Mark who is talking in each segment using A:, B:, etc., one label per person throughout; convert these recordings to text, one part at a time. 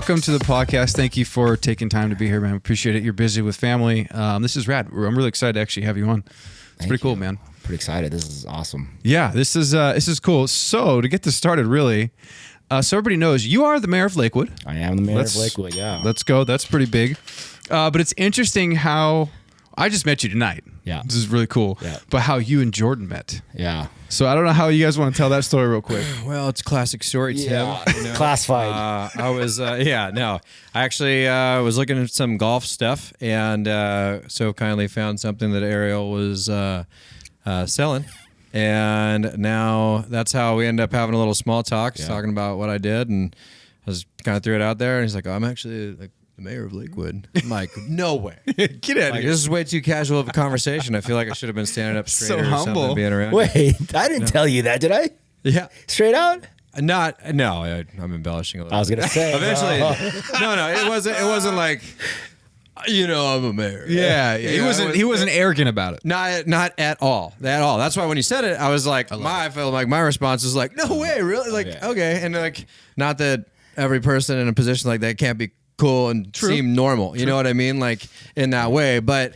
A: welcome to the podcast. Thank you for taking time to be here, man. Appreciate it. You're busy with family. This is rad. I'm really excited to actually have you on. It's pretty cool, man.
B: Pretty excited. This is awesome.
A: Yeah, this is cool. So to get this started, really, so everybody knows you are the mayor of Lakewood.
B: I am the mayor of Lakewood. Yeah.
A: Let's go. That's pretty big. But it's interesting how I just met you tonight.
B: Yeah.
A: This is really cool.
B: Yeah.
A: But how you and Jordan met.
B: Yeah.
A: So I don't know how you guys want to tell that story real quick.
C: Well, it's a classic story, Tim.
B: Yeah.
C: You know?
B: Classified.
C: I was, I actually was looking at some golf stuff and so kindly found something that Ariel was selling. And now that's how we end up having a little small talk, talking about what I did. And I just kind of threw it out there. And he's like, oh, I'm actually like the mayor of Lakewood. I'm like, no way.
A: Get out of here.
C: This is way too casual of a conversation. I feel like I should have been standing up straight
A: So
C: or
A: humble.
C: something, being around.
B: Wait, I didn't tell you that, did I?
C: Yeah.
B: Straight out?
C: I'm embellishing a little.
B: I was gonna say.
C: Eventually, no, it wasn't like, I'm a mayor.
A: Yeah. He wasn't arrogant about it.
C: Not at all. That's why when you said it, I was like, I felt like my response was like, no way, really? Like, okay, and like, not that every person in a position like that can't be cool and seem normal. You know what I mean? Like in that way, but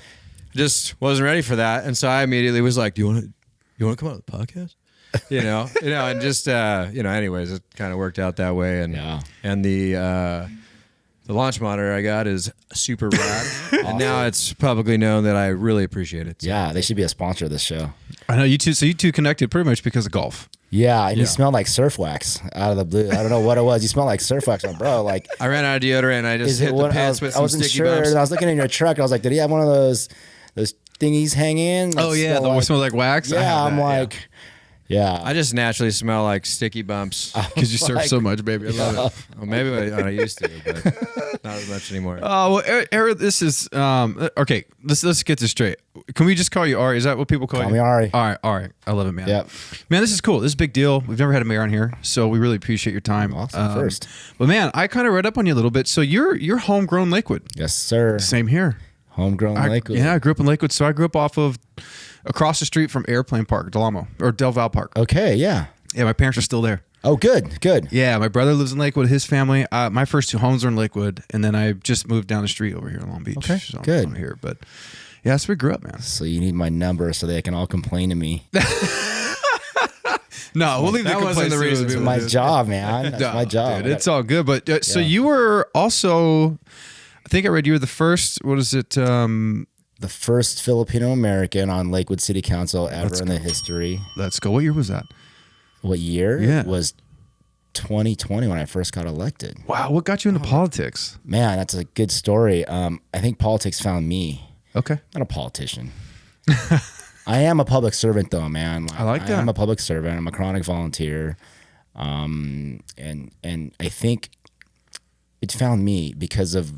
C: just wasn't ready for that, and so I immediately was like, do you want to come on the podcast? And just anyways, it kind of worked out that way, and the launch monitor I got is super rad, and now it's publicly known that I really appreciate it. So.
B: Yeah, they should be a sponsor of this show.
A: I know you two. So you two connected pretty much because of golf.
B: Yeah, and you smell like surf wax out of the blue. I don't know what it was. You smell like surf wax, bro. Like
C: I ran out of deodorant. And I just hit the pants with some sticky bumps.
B: And I was looking in your truck. And I was like, did he have one of those thingies hanging?
A: Oh yeah, the one smells like wax.
B: Yeah, I'm like. Yeah,
C: I just naturally smell like sticky bumps
A: because you surf so much, baby. I love it.
C: Well, maybe I used to, but not as much anymore.
A: Well, Eric, this is okay. Let's get this straight. Can we just call you Ari? Is that what people call you?
B: Call me Ari.
A: All right, Ari. I love it, man.
B: Yep.
A: Man, this is cool. This is a big deal. We've never had a mayor on here, so we really appreciate your time.
B: Awesome. First,
A: but man, I kind of read up on you a little bit. So you're homegrown Lakewood.
B: Yes, sir.
A: Same here.
B: Homegrown Lakewood.
A: Yeah, I grew up in Lakewood. So I grew up across the street from Airplane Park, Del Val Park.
B: Okay, yeah.
A: Yeah, my parents are still there.
B: Oh, good.
A: Yeah, my brother lives in Lakewood. His family. My first two homes are in Lakewood, and then I just moved down the street over here in Long Beach.
B: Okay,
A: so
B: good.
A: I'm here, but yeah, that's where we grew up, man.
B: So you need my number so they can all complain to me.
A: No, we'll leave
C: that
A: the
C: wasn't
A: complaints
C: the reason.
A: to
B: It's my job, man. That's my job.
A: Dude, it's all good. But so you were also, I think I read you were the first. What is it?
B: The first Filipino-American on Lakewood City Council ever in the history.
A: Let's go. What year was that?
B: What year?
A: Yeah.
B: It was 2020 when I first got elected.
A: Wow, what got you into politics?
B: Man, that's a good story. I think politics found me.
A: Okay.
B: Not a politician. I am a public servant, though, man.
A: I like that.
B: I'm a public servant. I'm a chronic volunteer. And I think it found me because of,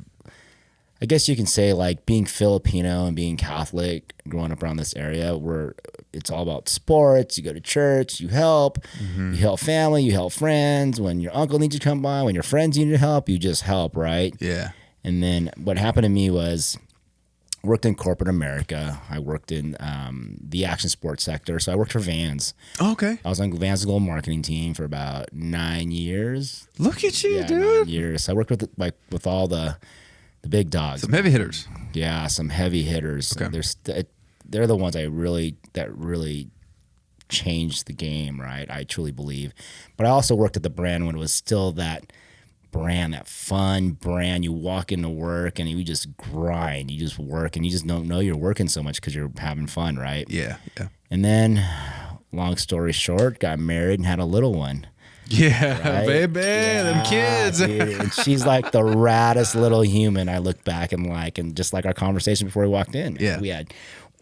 B: I guess you can say, like, being Filipino and being Catholic, growing up around this area where it's all about sports. You go to church, you help family, you help friends. When your uncle needs you to come by, when your friends need your help, you just help, right?
A: Yeah.
B: And then what happened to me was I worked in corporate America. I worked in the action sports sector. So I worked for Vans.
A: Oh, okay.
B: I was on Vans' global marketing team for about 9 years.
A: Look at you,
B: Yeah,
A: dude.
B: 9 years. I worked with all the big dogs.
A: Some heavy hitters.
B: Yeah, some heavy hitters.
A: Okay.
B: They're the ones that really changed the game, right? I truly believe. But I also worked at the brand when it was still that brand, that fun brand. You walk into work and you just grind. You just work and you just don't know you're working so much because you're having fun, right?
A: Yeah.
B: And then, long story short, got married and had a little one.
A: Yeah,
B: Right?
A: baby, them kids.
B: Dude, and she's like the raddest little human I look back and just like our conversation before we walked in.
A: Yeah.
B: We had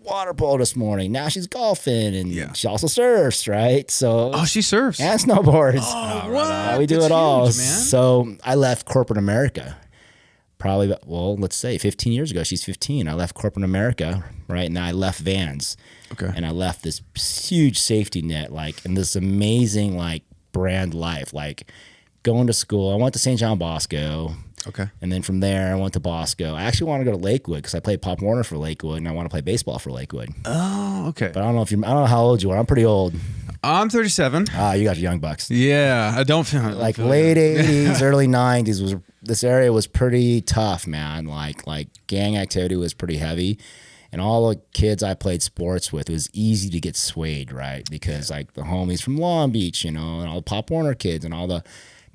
B: water polo this morning. Now she's golfing and she also surfs, right? So
A: She surfs.
B: and snowboards.
A: Oh, what?
B: We do
A: That's
B: it all.
A: huge, man.
B: So I left corporate America probably, let's say 15 years ago. She's 15. I left corporate America, right? And I left Vans.
A: Okay.
B: And I left this huge safety net, and this amazing, brand life, going to school. I went to St. John Bosco.
A: Okay.
B: And then from there, I went to Bosco. I actually want to go to Lakewood because I played Pop Warner for Lakewood, and I want to play baseball for Lakewood.
A: Oh, okay.
B: But I don't know how old you are. I'm pretty old.
A: I'm 37.
B: You got young bucks.
A: Yeah, I don't feel
B: Like late 80s, early 90s this area was pretty tough, man. Like gang activity was pretty heavy. And all the kids I played sports with, it was easy to get swayed, right? Because like the homies from Long Beach, and all the Pop Warner kids and all the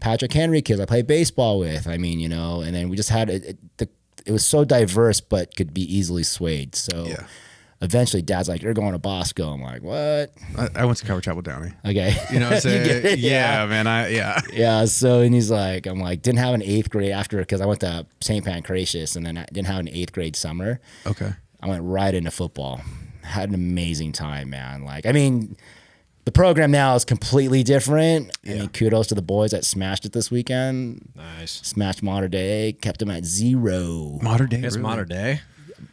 B: Patrick Henry kids I played baseball with. I mean, and then we just had it was so diverse, but could be easily swayed. So eventually Dad's like, you're going to Bosco. I'm like, what?
A: I went to Cover Chapel Downey.
B: Okay.
A: You know what I'm saying?
B: You get it?
A: Yeah, man.
B: Yeah. So, and he's like, I'm like, didn't have an 8th grade after, because I went to St. Pancratius, and then I didn't have an 8th grade summer.
A: Okay.
B: I went right into football. Had an amazing time, man. Like, I mean, the program now is completely different. I mean, kudos to the boys that smashed it this weekend.
C: Nice.
B: Smashed Mater Dei, kept them at 0.
A: Mater Dei.
C: It's
A: really?
C: Mater Dei.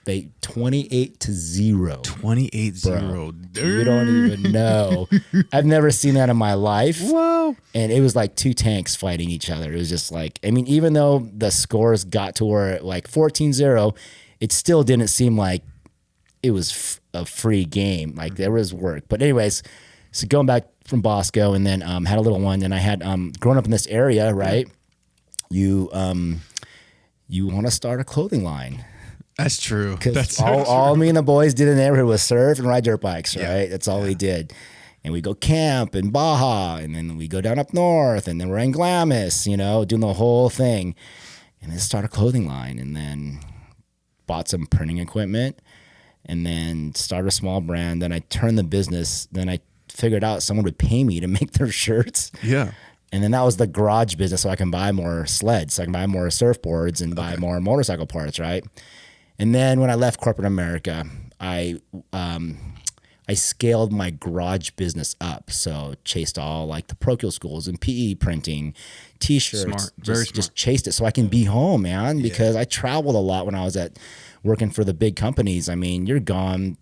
B: They 28-0.
A: 28-0.
B: You don't even know. I've never seen that in my life.
A: Whoa.
B: And it was like 2 tanks fighting each other. It was just like, I mean, even though the scores got to where like 14-0, it still didn't seem like it was a free game. Like there was work. But anyways, so going back from Bosco, and then had a little one, and I had grown up in this area, right? You want to start a clothing line.
A: That's true.
B: Because all me and the boys did in the neighborhood was surf and ride dirt bikes, right? That's all we did. And we go camp in Baja, and then we go down up north, and then we're in Glamis, doing the whole thing. And then start a clothing line, and then bought some printing equipment, and then started a small brand. Then I turned the business. Then I figured out someone would pay me to make their shirts.
A: Yeah.
B: And then that was the garage business, so I can buy more sleds, so I can buy more surfboards and buy more motorcycle parts, right? And then when I left corporate America, I scaled my garage business up. So chased all like the parochial schools and PE printing, T-shirts.
A: Smart. Very smart.
B: Just chased it so I can be home, man, because I traveled a lot when I was working for the big companies. I mean, you're gone.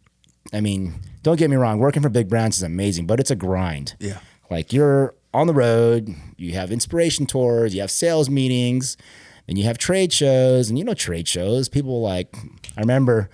B: I mean, don't get me wrong, working for big brands is amazing, but it's a grind.
A: Yeah.
B: Like you're on the road, you have inspiration tours, you have sales meetings, and you have trade shows. And trade shows, people like, I remember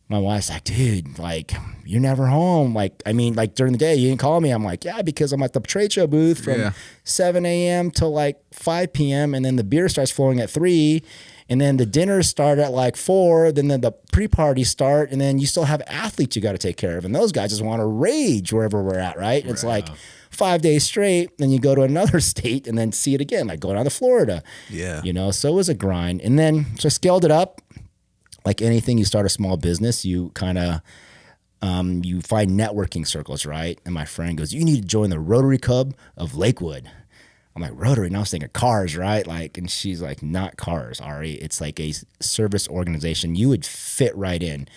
B: my wife's like, dude, like you're never home. Like, I mean, like during the day, you didn't call me. I'm like, yeah, because I'm at the trade show booth from 7 a.m. till like 5 p.m. And then the beer starts flowing at 3. And then the dinners start at like 4. Then the pre-parties start. And then you still have athletes you got to take care of. And those guys just want to rage wherever we're at, right? It's like 5 days straight. Then you go to another state and then see it again, like go down to Florida.
A: Yeah.
B: So it was a grind. And then so I scaled it up. Like anything, you start a small business, you kind of, you find networking circles, right? And my friend goes, you need to join the Rotary Club of Lakewood. I'm like, Rotary? And I was thinking cars, right? Like, and she's like, not cars, Ari. It's like a service organization. You would fit right in.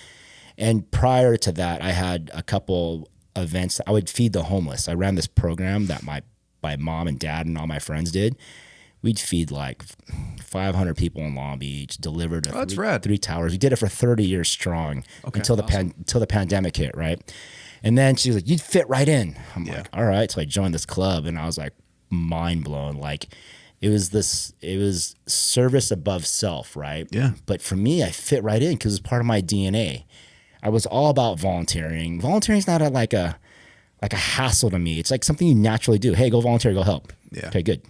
B: And prior to that, I had a couple events. I would feed the homeless. I ran this program that my mom and dad and all my friends did. We'd feed like 500 people in Long Beach, delivered to 3 towers. We did it for 30 years strong until the pandemic hit, right? And then she was like, you'd fit right in. I'm like, all right. So I joined this club, and I was like mind blown. Like it was service above self, right?
A: Yeah.
B: But for me, I fit right in because it's part of my DNA. I was all about volunteering. Volunteering is not like a hassle to me. It's like something you naturally do. Hey, go volunteer, go help.
A: Yeah.
B: Okay, good.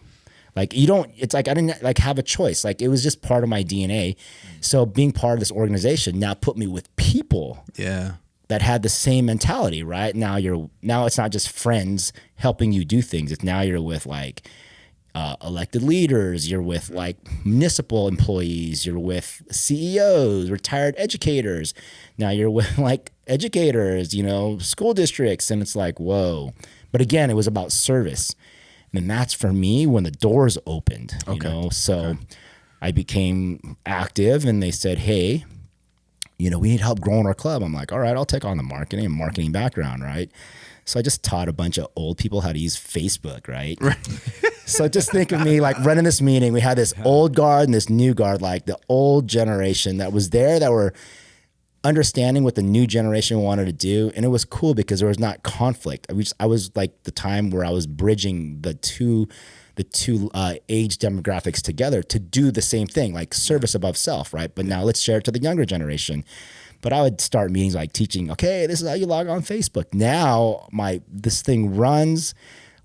B: Like you don't, it's like I didn't like have a choice. Like it was just part of my DNA. So being part of this organization now put me with people that had the same mentality, right? Now it's not just friends helping you do things. It's now you're with like elected leaders, you're with like municipal employees, you're with CEOs, retired educators. Now you're with like educators, school districts. And it's like, whoa. But again, it was about service. And that's for me when the doors opened, So I became active, and they said, hey, we need help growing our club. I'm like, all right, I'll take on the marketing background, right? So I just taught a bunch of old people how to use Facebook, right? So just think of me like running this meeting. We had this old guard and this new guard, like the old generation that was there that were understanding what the new generation wanted to do. And it was cool because there was not conflict. I was like the time where I was bridging the two age demographics together to do the same thing, like service above self, right? But now let's share it to the younger generation. But I would start meetings like teaching, okay, this is how you log on Facebook. Now this thing runs.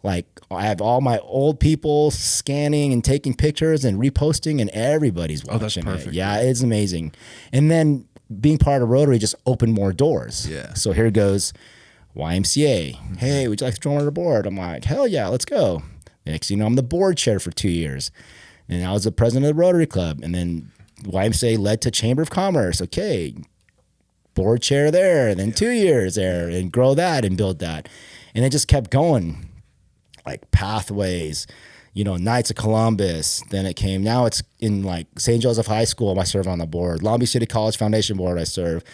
B: Like I have all my old people scanning and taking pictures and reposting, and everybody's watching.
A: Oh, that's perfect.
B: It. Yeah, it's amazing. And then being part of Rotary just opened more doors.
A: Yeah.
B: So here goes YMCA. Hey, would you like to join our board? I'm like, hell yeah, let's go. Next thing you know, I'm the board chair for 2 years. And I was the president of the Rotary Club. And then YMCA led to Chamber of Commerce. Okay, board chair there. And then 2 years there, and grow that and build that. And it just kept going. Like Pathways, Knights of Columbus. Then it came, now it's in like St. Joseph High School. I serve on the board. Long Beach City College Foundation Board. I serve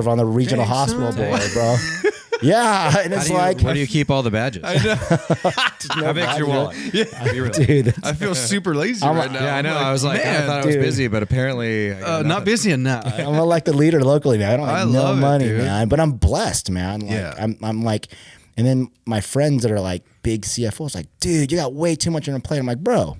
B: on the regional hospital board, bro. Yeah, and it's
C: where do you keep all the badges?
A: I know.
C: How big's your wallet?
B: Dude,
A: I feel super lazy right now.
C: Yeah, I know. I was like,
A: man,
C: I thought I was
B: dude.
C: busy, but apparently
A: not busy enough.
B: I'm like the leader locally, man. I don't have no
A: love it,
B: money,
A: dude.
B: man. But I'm blessed, man. Like,
A: Yeah.
B: I'm like, and then my friends that are like big CFOs, like, dude, you got way too much on your plate. I'm like, bro,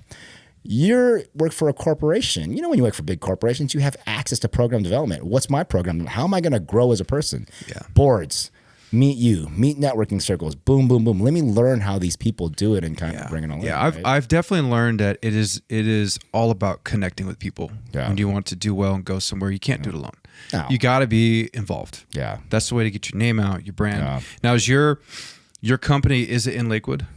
B: you work for a corporation. When you work for big corporations, you have access to program development. What's my program? How am I going to grow as a person?
A: Yeah.
B: Boards, meet networking circles, boom, boom, boom. Let me learn how these people do it and kind of bring it all in.
A: Yeah, I've definitely learned that it is all about connecting with people.
B: Yeah.
A: When you want to do well and go somewhere, you can't do it alone.
B: No.
A: You got to be involved.
B: Yeah.
A: That's the way to get your name out, your brand.
B: Yeah.
A: Now, is your company, is it in Lakewood?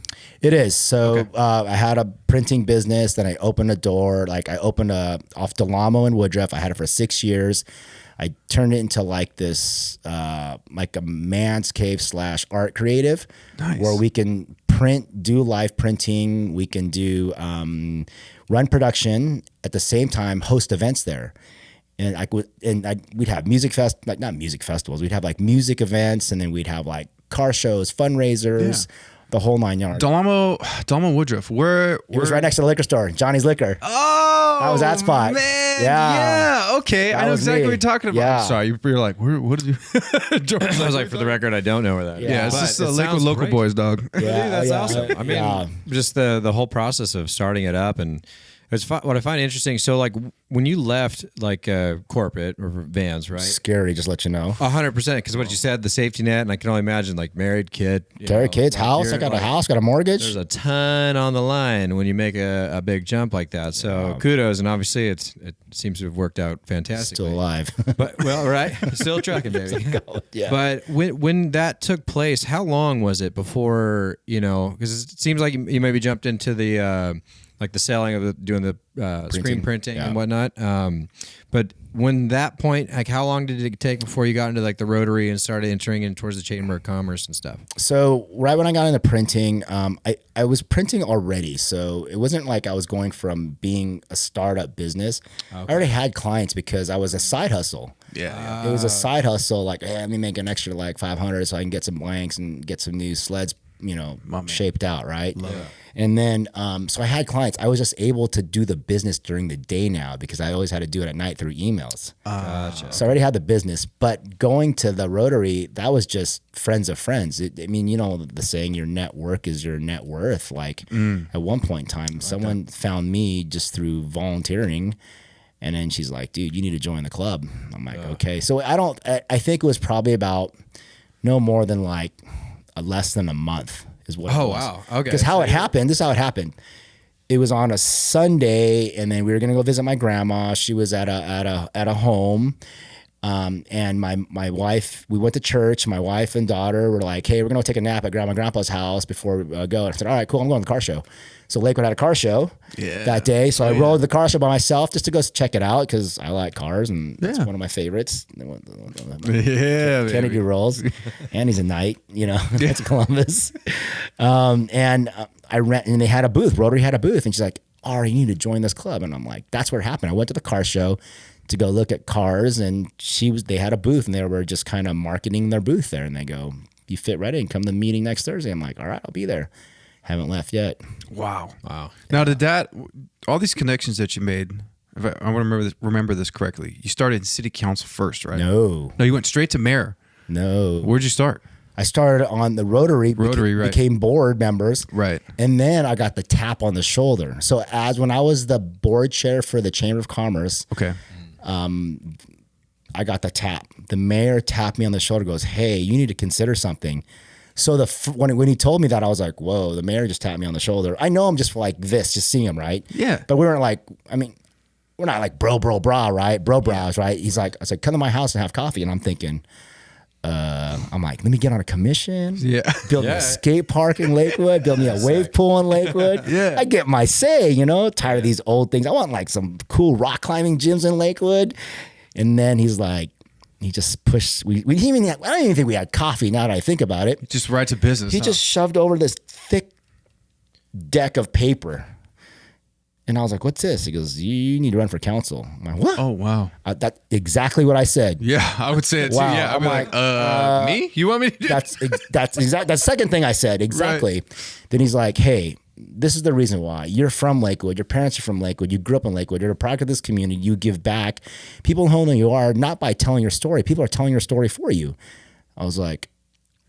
B: It is. So
A: Okay.
B: I had a printing business. Then I opened a door. Like I opened off Delamo in Woodruff. I had it for 6 years. I turned it into like this, like a man's cave / art creative,
A: Nice.
B: where we can print, do live printing. We can do run production at the same time, host events there. And we'd have not music festivals. We'd have like music events, and then we'd have like car shows, fundraisers, the whole 9 yards.
A: Delamo Woodruff.
B: It was right next to the liquor store, Johnny's Liquor.
A: Oh,
B: That was that spot.
A: Man,
B: Yeah.
A: okay.
B: That
A: I know
B: was
A: exactly
B: me.
A: what you're talking about.
B: Yeah.
A: Sorry, you're like, what did you?
C: I was like, for the record, I don't know where that is.
A: Yeah, it's
C: But
A: just
C: it
A: the Lakewood
C: sounds
A: local
C: great.
A: boys, dog.
C: Dude, that's awesome. I mean,
B: yeah.
C: just the whole process of starting it up, and it's what I find interesting. So, like, when you left, like, corporate or Vans, right?
B: Scary, just let you know.
C: 100%. Because what you said, the safety net, and I can only imagine, like, married kid.
B: Kids, house. I got a house, got a mortgage.
C: There's a ton on the line when you make a big jump like that. So kudos, and obviously it seems to have worked out fantastically.
B: Still alive.
C: But right, still trucking, baby.
B: Yeah.
C: But when that took place, how long was it before Because it seems like you maybe jumped into the like the selling of doing the screen printing and whatnot. But when that point, like, how long did it take before you got into like the Rotary and started entering in towards the Chamber of Commerce and stuff?
B: So right when I got into printing, I was printing already. So it wasn't like I was going from being a startup business. I already had clients because I was a side hustle.
A: Yeah.
B: It was a side hustle. Like, hey, let me make an extra like 500 so I can get some blanks and get some new sleds, shaped out, right? And then, so I had clients. I was just able to do the business during the day now because I always had to do it at night through emails.
C: Gotcha.
B: So I already had the business, but going to the Rotary, that was just friends of friends. The saying, your network is your net worth. Like at one point in time, someone found me just through volunteering. And then she's like, dude, you need to join the club. I'm like, okay. So I think it was probably about no more than like less than a month is what it was.
C: Wow. Okay.
B: Because this is how it happened. It was on a Sunday, and then we were gonna go visit my grandma. She was at a home. And my wife, we went to church. My wife and daughter were like, hey, we're gonna take a nap at Grandma and Grandpa's house before we go. And I said, all right, cool, I'm going to the car show. So Lakewood had a car show that day. So I rode the car show by myself just to go check it out because I like cars and it's one of my favorites.
A: Yeah,
B: Kennedy rolls. And he's a knight, that's Columbus. And I ran, and they had a booth. Rotary had a booth. And she's like, Ari, you need to join this club. And I'm like, that's what happened. I went to the car show to go look at cars, and they had a booth, and they were just kind of marketing their booth there. And they go, you fit ready and come to the meeting next Thursday. I'm like, all right, I'll be there. Haven't left yet.
A: Wow. Now, all these connections that you made, if I want to remember this correctly, you started in city council first, right?
B: No,
A: you went straight to mayor.
B: No.
A: Where'd you start?
B: I started on the Rotary,
A: right.
B: Became board members.
A: Right.
B: And then I got the tap on the shoulder. So when I was the board chair for the Chamber of Commerce,
A: Okay.
B: I I got the tap. The mayor tapped me on the shoulder, goes, hey, you need to consider something. So when he told me that, I was like, whoa, the mayor just tapped me on the shoulder. I know I'm just like this, just seeing him, right?
A: Yeah.
B: But we weren't like, I mean, we're not like bro, right? Bro, brows, right? He's like, I was like, come to my house and have coffee. And I'm thinking, I'm like, let me get on a commission.
A: Yeah.
B: Build me a skate park in Lakewood. Build me a wave pool in Lakewood.
A: Yeah.
B: I get my say, tired of these old things. I want like some cool rock climbing gyms in Lakewood. And then he's like, he just pushed. I don't even think we had coffee now that I think about it.
A: Just right to business.
B: He just shoved over this thick deck of paper. And I was like, what's this? He goes, you need to run for council. I'm like, what?
A: Oh, wow.
B: That's exactly what I said.
A: Yeah, I would say it too.
B: Wow.
A: Yeah, I'd be like, me? You want me to do
B: That's exactly the second thing I said. Exactly. Right. Then he's like, hey, this is the reason why. You're from Lakewood. Your parents are from Lakewood. You grew up in Lakewood. You're a product of this community. You give back. People know who you are, not by telling your story. People are telling your story for you. I was like,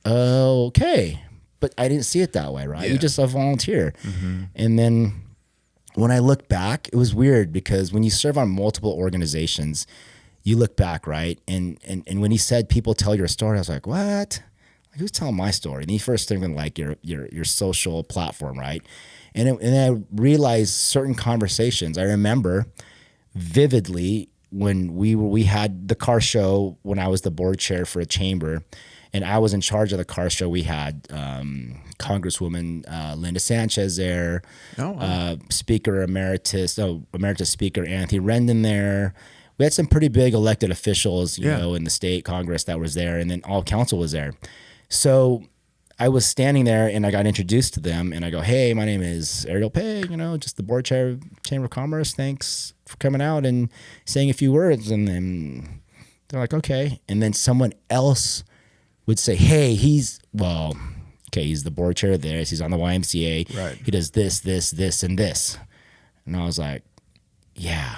B: okay. But I didn't see it that way, right? Yeah. You're just a volunteer. Mm-hmm. And then when I look back, it was weird because when you serve on multiple organizations, you look back, right? And when he said people tell your story, I was like, what? Like, who's telling my story? And he first thinking like your social platform, right? And I realized certain conversations. I remember vividly when we had the car show when I was the board chair for a chamber, and I was in charge of the car show. We had Congresswoman Linda Sanchez there, Speaker Emeritus Speaker Anthony Rendon there. We had some pretty big elected officials, you know, in the state Congress that was there, and then all council was there. So I was standing there and I got introduced to them and I go, hey, my name is Ariel Pei, just the board chair of Chamber of Commerce. Thanks for coming out and saying a few words. And then they're like, okay. And then someone else would say, hey, he's the board chair of this. He's on the YMCA. Right. He does this, and this. And I was like, yeah,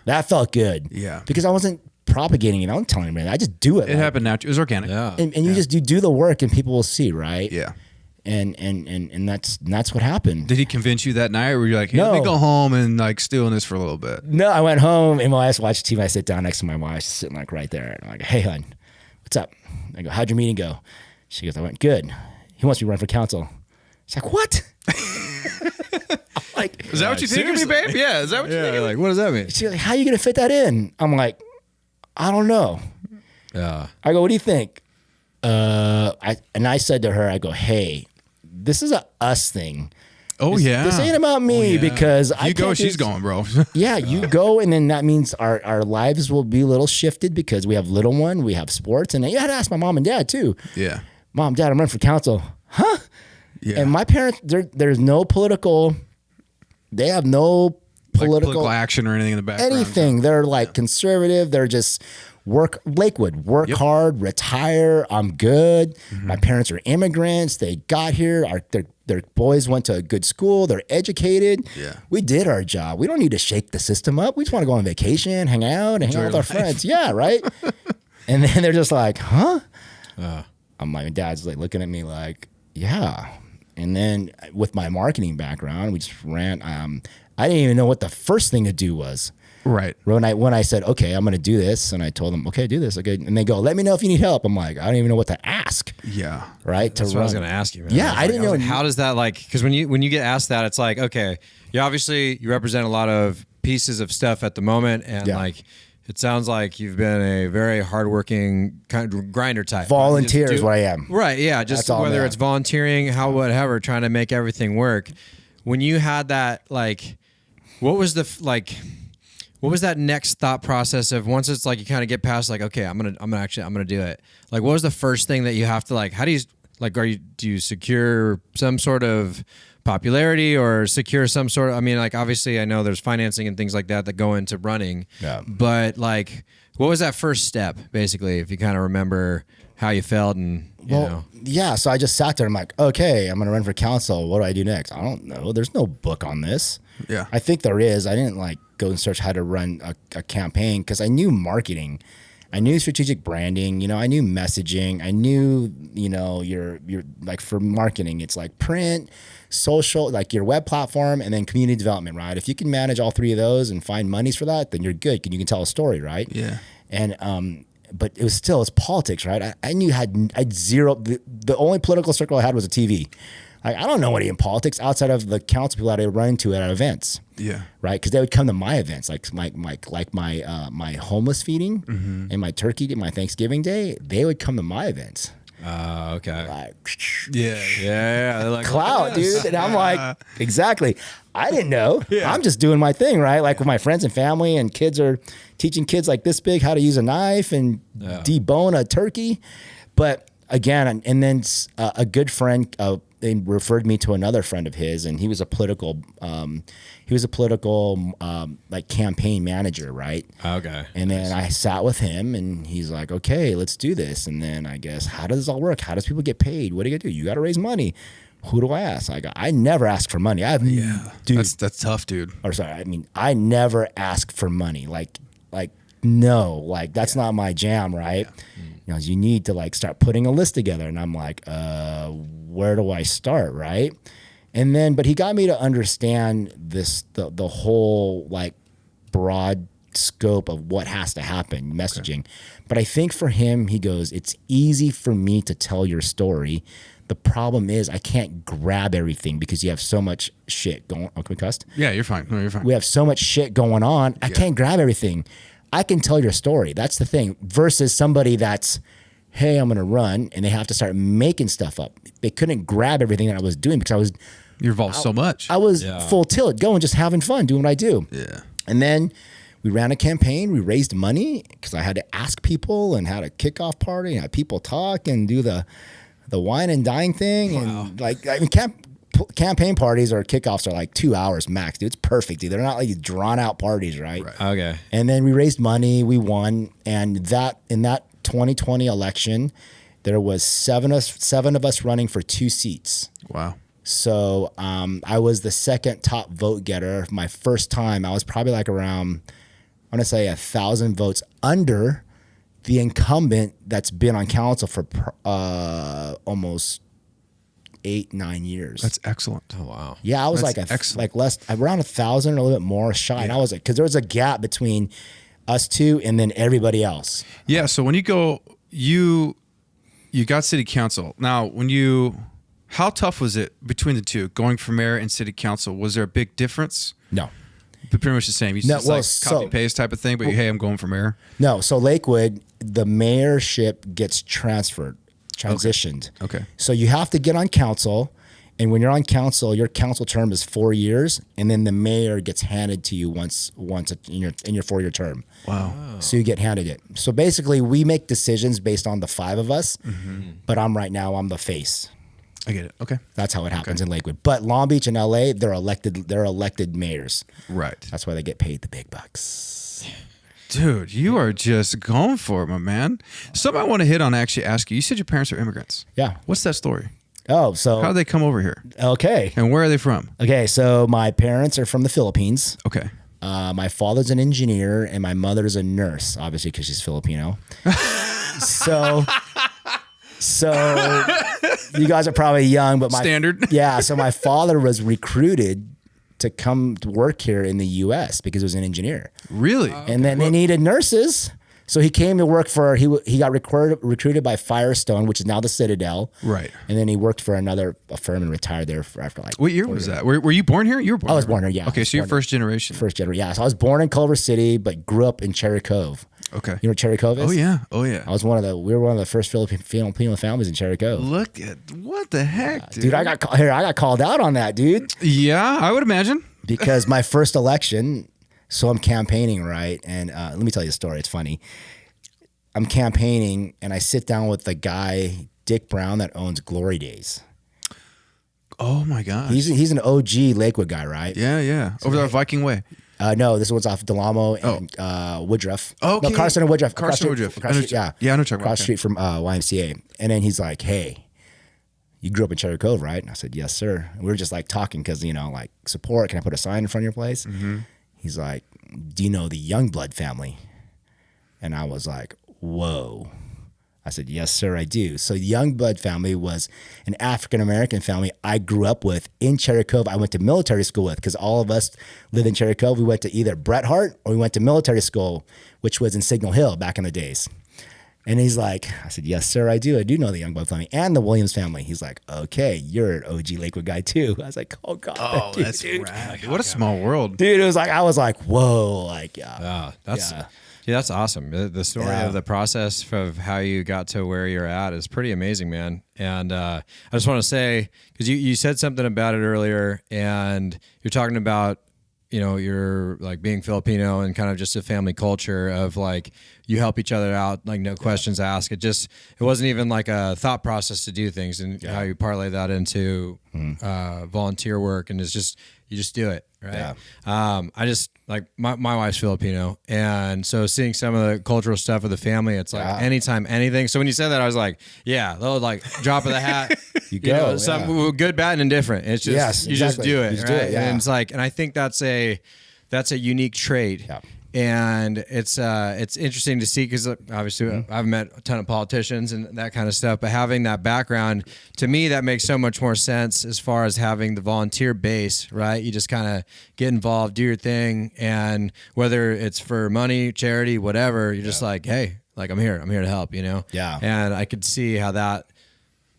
B: that felt good. Yeah. Because I wasn't propagating it. I wasn't telling anybody. I just do it.
A: It happened naturally. It was organic.
B: Yeah. And you just do the work and people will see, right?
A: Yeah.
B: And that's what happened.
A: Did he convince you that night, or were you like, hey, let me go home and like stew on this for a little bit?
B: No, I went home and while I watched TV, I sit down next to my wife. She's sitting like right there. And I'm like, hey, hon, what's up? I go, how'd your meeting go? She goes, I went, good. He wants me to run for council. She's like, what? I'm like,
A: is that what you think of me, babe? Yeah, is that what you think?
C: Like, what does that mean?
B: She's like, how are you going to fit that in? I'm like, I don't know. Yeah. I go, what do you think? I said to her, I go, hey, this is a us thing.
A: Oh,
B: this ain't about me because
A: you go, she's going, bro.
B: Yeah, you go, and then that means our lives will be a little shifted because we have little one, we have sports, and you had to ask my mom and dad too. Yeah, Mom, Dad, I'm running for council. Huh? Yeah. And my parents, there's no political. They have no political
A: action or anything in the background.
B: Anything. They're like conservative. They're just work hard, retire. I'm good. Mm-hmm. My parents are immigrants. They got here. Their boys went to a good school. They're educated. Yeah. We did our job. We don't need to shake the system up. We just want to go on vacation, hang out with our friends. Yeah, right? And then they're just like, huh? My dad's like looking at me like, yeah. And then with my marketing background, we just ran. I didn't even know what the first thing to do was. Right. When I said, okay, I'm going to do this, and I told them, okay, do this. Okay. And they go, let me know if you need help. I'm like, I don't even know what to ask. Yeah. Right.
C: That's what I was going to ask you. Man.
B: Yeah. I didn't know.
C: Like, how does that because when you get asked that, it's like, okay, you represent a lot of pieces of stuff at the moment. And it sounds like you've been a very hardworking kind of grinder type.
B: Volunteer is what I am.
C: Right. Yeah. Just whether it's volunteering, whatever, trying to make everything work. When you had that, what was that next thought process of once it's like you kind of get past okay, I'm gonna do it. Like, what was the first thing that you have to how do you do you secure some sort of popularity or secure some sort of, obviously I know there's financing and things like that go into running. Yeah. But what was that first step basically, if you kind of remember how you felt and
B: yeah, so I just sat there. I'm like, okay, I'm gonna run for council. What do I do next? I don't know. There's no book on this. Yeah, I think there is. I didn't go and search how to run a campaign because I knew marketing, I knew strategic branding. I knew messaging. I knew your for marketing, it's print, social, your web platform, and then community development. Right? If you can manage all three of those and find monies for that, then you're good. You can tell a story, right? Yeah. And but it was still, it's politics, right? I knew I'd zero. The only political circle I had was a TV. Like, I don't know any in politics outside of the council people that I run into at events.
A: Yeah.
B: Right. Because they would come to my events, like my homeless feeding and my turkey, my Thanksgiving day. They would come to my events.
C: Okay.
B: Like,
A: Yeah.
C: Yeah. They're like,
B: clout, dude. And I'm like, exactly. I didn't know.
A: Yeah.
B: I'm just doing my thing, right? Like with my friends and family, and kids are teaching kids like this big how to use a knife and debone a turkey. But again, and then a good friend, they referred me to another friend of his, and he was a political like campaign manager, right?
C: Okay.
B: And then I sat with him, and he's like, "Okay, let's do this." And then I guess, how does this all work? How does people get paid? What do you do? You got to raise money. Who do I ask? I never ask for money. Dude.
A: That's tough, dude.
B: Or sorry, I mean, I never ask for money. Like no, like that's not my jam, right? You know, you need to like start putting a list together, and I'm like, where do I start, right? And then, but he got me to understand the whole like broad scope of what has to happen, messaging. Okay. But I think for him, he goes, it's easy for me to tell your story. The problem is I can't grab everything because you have so much shit going on. Can we cuss?
A: Yeah, you're fine. No, you're fine.
B: We have so much shit going on. I can't grab everything. I can tell your story. That's the thing. Versus somebody that's, hey, I'm going to run, and they have to start making stuff up. They couldn't grab everything that I was doing because
A: you're involved so much.
B: I was full tilt, going, just having fun, doing what I do.
A: Yeah.
B: And then we ran a campaign. We raised money because I had to ask people and had a kickoff party and had people talk and do the wine and dine thing. Wow. And like, I mean, campaign parties or kickoffs are like 2 hours max, dude. It's perfect, dude. They're not like drawn out parties, right?
C: Okay.
B: And then we raised money, we won, and in that 2020 election, there was seven of us running for 2 seats.
A: Wow.
B: So I was the second top vote getter. My first time, I was probably like around, I want to say 1,000 votes under the incumbent that's been on council for almost 8-9 years.
A: That's excellent.
C: Oh wow.
B: Yeah, I was
A: That's
B: like less around 1,000, a little bit more shy. Yeah. And I was like, because there was a gap between us two and then everybody else.
A: Yeah. So when you go, you got city council. Now, how tough was it between the two, going for mayor and city council? Was there a big difference?
B: No.
A: But pretty much the same. You just copy paste type of thing, but hey, I'm going for mayor.
B: No. So Lakewood, the mayorship gets transitioned.
A: Okay. So
B: you have to get on council, and when you're on council, your council term is 4 years, and then the mayor gets handed to you once in your 4-year term.
A: Wow.
B: So you get handed it. So basically, we make decisions based on the 5 of us, but I'm the face.
A: I get it. Okay.
B: That's how it happens in Lakewood. But Long Beach and LA, they're elected mayors.
A: Right.
B: That's why they get paid the big bucks.
A: Dude, you are just going for it, my man. Something I want to hit on, actually ask you. You said your parents are immigrants.
B: Yeah.
A: What's that story?
B: Oh, so
A: how did they come over here?
B: Okay.
A: And where are they from?
B: Okay, so my parents are from the Philippines.
A: Okay.
B: My father's an engineer and my mother's a nurse, obviously because she's Filipino. So you guys are probably young, but
A: standard.
B: Yeah. So my father was recruited to come to work here in the U.S. because he was an engineer.
A: Really?
B: And then they needed nurses. So he came to work for, he got recruited by Firestone, which is now the Citadel.
A: Right.
B: And then he worked for a firm and retired there after like.
A: What year was that? Were you born here? You were born
B: I was born here, yeah.
A: Okay, so you're first generation.
B: First generation, yeah. So I was born in Culver City, but grew up in Cherry Cove.
A: Okay.
B: You know what Cherry Cove is?
A: Oh, yeah. Oh, yeah.
B: We were one of the first Filipino families in Cherry Cove.
A: Look at, what the heck, dude?
B: Dude, I got called out on that, dude.
A: Yeah, I would imagine.
B: Because my first election, so I'm campaigning, right? And let me tell you a story. It's funny. I'm campaigning, and I sit down with the guy, Dick Brown, that owns Glory Days.
A: Oh, my gosh.
B: He's an OG Lakewood guy, right?
A: Yeah, yeah. Over there, Viking Way.
B: No, this one's off Delamo and Woodruff.
A: Okay.
B: No, Carson and Woodruff.
A: Carson and Woodruff.
B: Yeah,
A: I know talking about.
B: Across the street from YMCA. And then he's like, hey, you grew up in Cherry Cove, right? And I said, yes, sir. And we were just like talking because, like support. Can I put a sign in front of your place? Mm-hmm. He's like, do you know the Youngblood family? And I was like, whoa. I said, yes, sir, I do. So the Youngblood family was an African-American family I grew up with in Cherry Cove. I went to military school with, because all of us lived in Cherry Cove. We went to either Bret Hart or we went to military school, which was in Signal Hill back in the days. And he's like, I said, yes, sir, I do. I do know the Youngblood family and the Williams family. He's like, okay, you're an OG Lakewood guy too. I was like, oh God.
A: Oh,
B: dude,
A: that's
B: dude.
A: rad. What a small world.
B: Dude, it was like, I was like, whoa, like,
C: Yeah, that's
B: yeah.
C: yeah, that's awesome. The story
B: Yeah.
C: of the process of how you got to where you're at is pretty amazing, man. And I just want to say, because you said something about it earlier, and you're talking about, you know, you're like being Filipino and kind of just a family culture of like you help each other out, like no questions asked. It wasn't even like a thought process to do things, and how you parlay that into volunteer work, and it's just you just do it, right? I just like my wife's Filipino, and so seeing some of the cultural stuff of the family, it's like anytime anything. So when you said that, I was like, yeah, they'll like drop of the hat.
B: You go,
C: some good, bad, and indifferent. It's just you just do it, right? And it's like, and I think that's a unique trait.
B: Yeah.
C: And it's interesting to see, because obviously I've met a ton of politicians and that kind of stuff, but having that background, to me, that makes so much more sense as far as having the volunteer base, right? You just kind of get involved, do your thing, and whether it's for money, charity, whatever, you're just like, hey, like I'm here to help, you know?
B: Yeah.
C: And I could see how that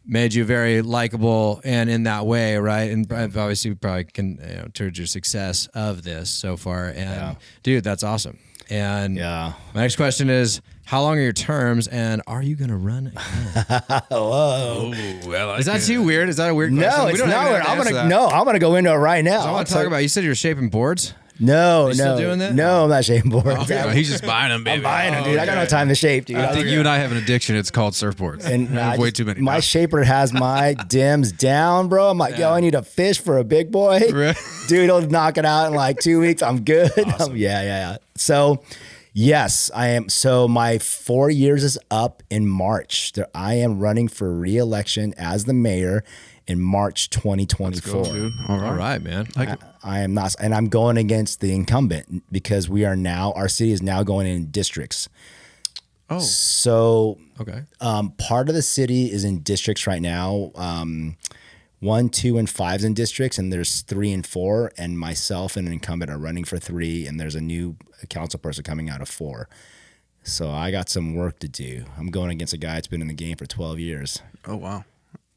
C: made you very likable, and in that way, right? And I've obviously probably can, you know, towards your success of this so far. And dude, that's awesome. And my next question is, how long are your terms, and are you going to run again?
B: Whoa.
A: Well,
C: Is that too weird? Is that a weird question?
B: No, it's not weird. I'm gonna go into it right now.
C: I want to talk about, you said you were shaping boards?
B: No,
C: still doing that?
B: No, I'm not shaping boards.
A: Okay. He's just buying them, baby.
B: I'm buying them, dude. I got no time to shape, dude.
A: I think you and I have an addiction. It's called surfboards.
B: And
A: I have way too many.
B: My
A: now.
B: shaper has my dims down, bro. I'm like, yo, I need a fish for a big boy.
A: Right.
B: Dude, he'll knock it out in like 2 weeks. I'm good. Awesome. Yeah. So, yes, I am. So my 4 years is up in March. I am running for re-election as the mayor in March 2024.
A: Let's go, dude. All
C: right, man.
B: I am not, and I'm going against the incumbent, because our city is now going in districts.
A: Oh.
B: So
C: Okay.
B: Part of the city is in districts right now. 1, 2, and 5's in districts, and there's 3 and 4, and myself and an incumbent are running for 3, and there's a new council person coming out of 4. So I got some work to do. I'm going against a guy that's been in the game for 12 years.
A: Oh, wow.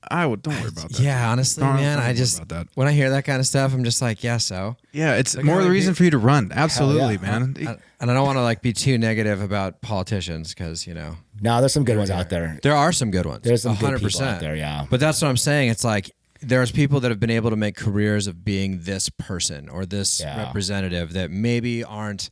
A: Don't worry about that.
C: Yeah, honestly, man, I just, when I hear that kind of stuff, I'm just like, yeah, so.
A: Yeah, it's more the reason for you to run. Absolutely, man.
C: And I don't want to like be too negative about politicians, because, you know.
B: No, there's some good ones out there.
C: There are some good ones.
B: There's some good people out there, yeah.
C: But that's what I'm saying. It's like, there's people that have been able to make careers of being this person or this representative that maybe aren't,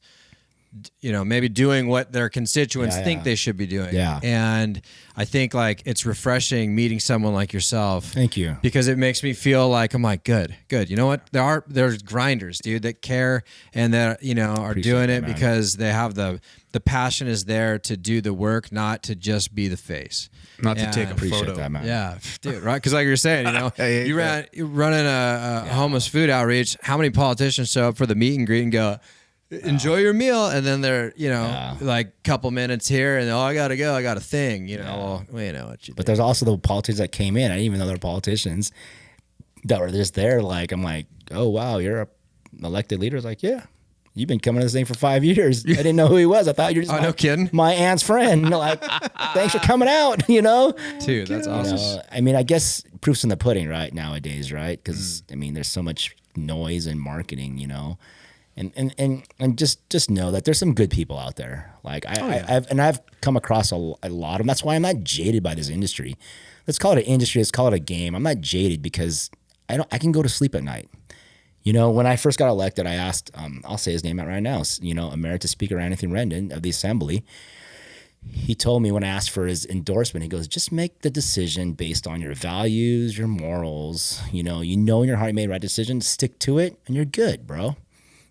C: you know, maybe doing what their constituents think they should be doing.
B: Yeah.
C: And I think like it's refreshing meeting someone like yourself.
B: Thank you.
C: Because it makes me feel like, I'm like, good. You know what? There's grinders, dude, that care and that, you know, are doing it because they have the passion is there to do the work, not to just be the face.
A: Not to take a photo.
B: That, man.
C: Yeah, dude, right? Because like you're saying, you know, you're running a homeless food outreach. How many politicians show up for the meet and greet and go, enjoy your meal, and then they're, you know, like couple minutes here, and I gotta go, I got a thing, you know. Well, you know what you do.
B: But there's also the politicians that came in. I didn't even know they're politicians that were just there. Like, I'm like, oh wow, you're a elected leader. It's like, yeah, you've been coming to this thing for 5 years. I didn't know who he was. I thought you're just
C: no kidding,
B: my aunt's friend. Like, thanks for coming out. You know,
C: dude, that's awesome.
B: You know, I mean, I guess proof's in the pudding, right, nowadays, right? Because I mean, there's so much noise and marketing, you know. And just know that there's some good people out there. Like I've come across a lot of them. That's why I'm not jaded by this industry. Let's call it an industry. Let's call it a game. I'm not jaded because I can go to sleep at night. You know, when I first got elected, I asked, I'll say his name out right now, you know, Emeritus Speaker Anthony Rendon of the Assembly. He told me when I asked for his endorsement, he goes, just make the decision based on your values, your morals. You know in your heart you made the right decision, stick to it, and you're good, bro.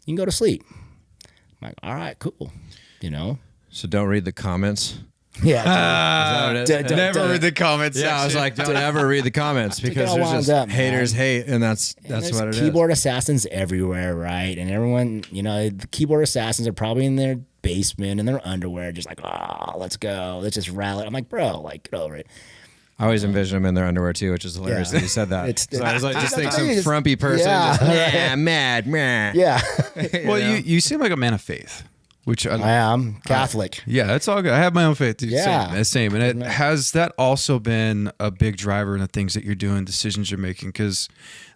B: You can go to sleep. I'm like, all right, cool. You know?
C: So don't read the comments
B: Yeah.
A: Never read the comments.
C: Yeah, I was like, don't ever read the comments because
B: all
C: there's
B: wound
C: just
B: up,
C: haters
B: man.
C: hate, and that's
B: There's
C: what it is.
B: keyboard assassins everywhere, right? And everyone, the keyboard assassins are probably in their basement in their underwear, just like, let's go, let's just rally. I'm like, bro, like, get over it.
C: I always envision them in their underwear too, which is hilarious that you said that.
B: It's-
C: So I was like, just think some
B: It's-
C: frumpy person,
B: Yeah.
C: just, mad, meh.
B: Yeah,
A: Well, you seem like a man of faith, which
B: I am Catholic.
A: yeah, that's all good. I have my own faith. Dude.
B: Yeah.
A: Same. And has that also been a big driver in the things that you're doing, decisions you're making? Because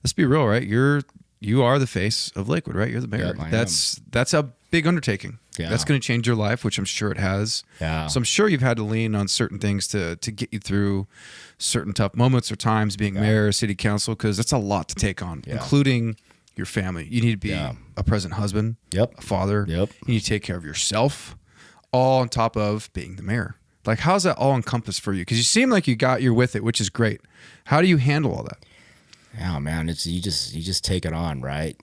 A: let's be real, right? You are the face of Lakewood, right? You're the mayor.
B: Yep, I
A: That's a big undertaking.
B: Yeah.
A: That's going to change your life, which I'm sure it has.
B: Yeah.
A: So I'm sure you've had to lean on certain things to get you through certain tough moments or times being mayor or city council, because that's a lot to take on, including your family. You need to be a present husband, a father.
B: Yep.
A: You need to take care of yourself, all on top of being the mayor. Like, how's that all encompassed for you? Because you seem like you're with it, which is great. How do you handle all that?
B: Yeah, man, it's you just take it on, right?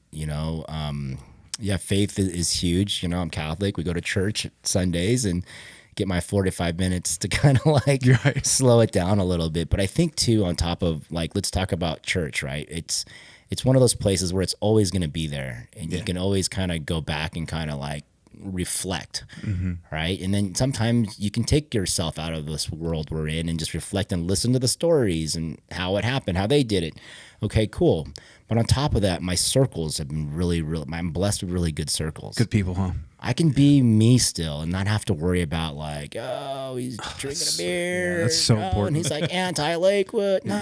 B: Faith is huge. I'm Catholic. We go to church Sundays and get my 45 minutes to kind of like slow it down a little bit. But I think too, on top of like, let's talk about church, right? It's one of those places where it's always going to be there, and you can always kind of go back and kind of like reflect, right? And then sometimes you can take yourself out of this world we're in and just reflect and listen to the stories and how it happened, how they did it. Okay, cool. But on top of that, my circles have been really, I'm blessed with really good circles.
A: Good people, huh?
B: I can be me still and not have to worry about like, he's drinking a beer.
A: That's so important.
B: And he's like anti-Lakewood. No,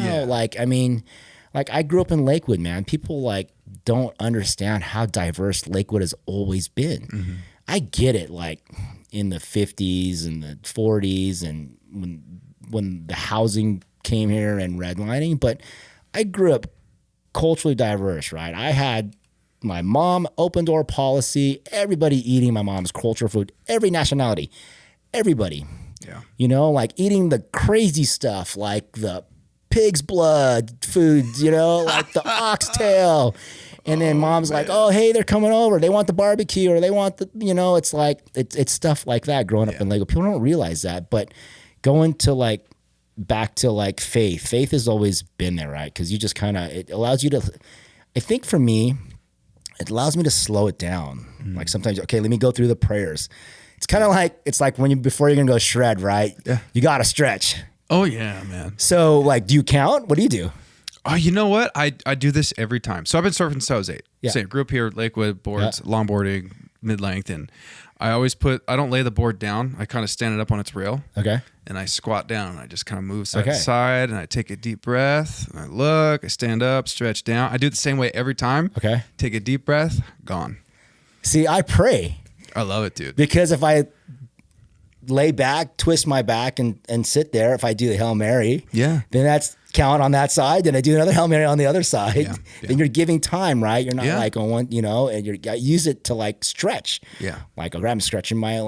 B: I grew up in Lakewood, man. People like don't understand how diverse Lakewood has always been. I get it, like in the 50s and the 40s and when the housing came here and redlining, but I grew up culturally diverse, right? I had my mom open door policy, everybody eating my mom's cultural food, every nationality, everybody.
A: Yeah.
B: Like eating the crazy stuff, like the pig's blood foods, like the oxtail. And then mom's like, oh, hey, they're coming over. They want the barbecue, or they want the, it's like, it's stuff like that growing up in Lakewood. People don't realize that, but going to like, back to like faith has always been there, right? Because you just kind of, it allows you to, I think for me, it allows me to slow it down. Like sometimes, okay, let me go through the prayers. It's kind of like, it's like before you're going to go shred, right? Yeah. You got to stretch.
A: Oh yeah, man.
B: So like, do you count? What do you do?
A: Oh, you know what? I do this every time. So I've been surfing since I was 8.
B: Yeah.
A: Same. Grew up here, Lakewood, boards, longboarding, mid-length. And I always I don't lay the board down. I kind of stand it up on its rail.
B: Okay.
A: And I squat down. And I just kind of move side to side. And I take a deep breath. And I look. I stand up, stretch down. I do it the same way every time.
B: Okay.
A: Take a deep breath. Gone.
B: See, I pray.
A: I love it, dude.
B: Because if I lay back, twist my back, and sit there, if I do the Hail Mary, then that's count on that side. Then I do another Hail Mary on the other side.
A: Yeah.
B: Then you're giving time, right? You're not like on one, and you use it to like stretch.
A: Yeah.
B: Like I'm stretching my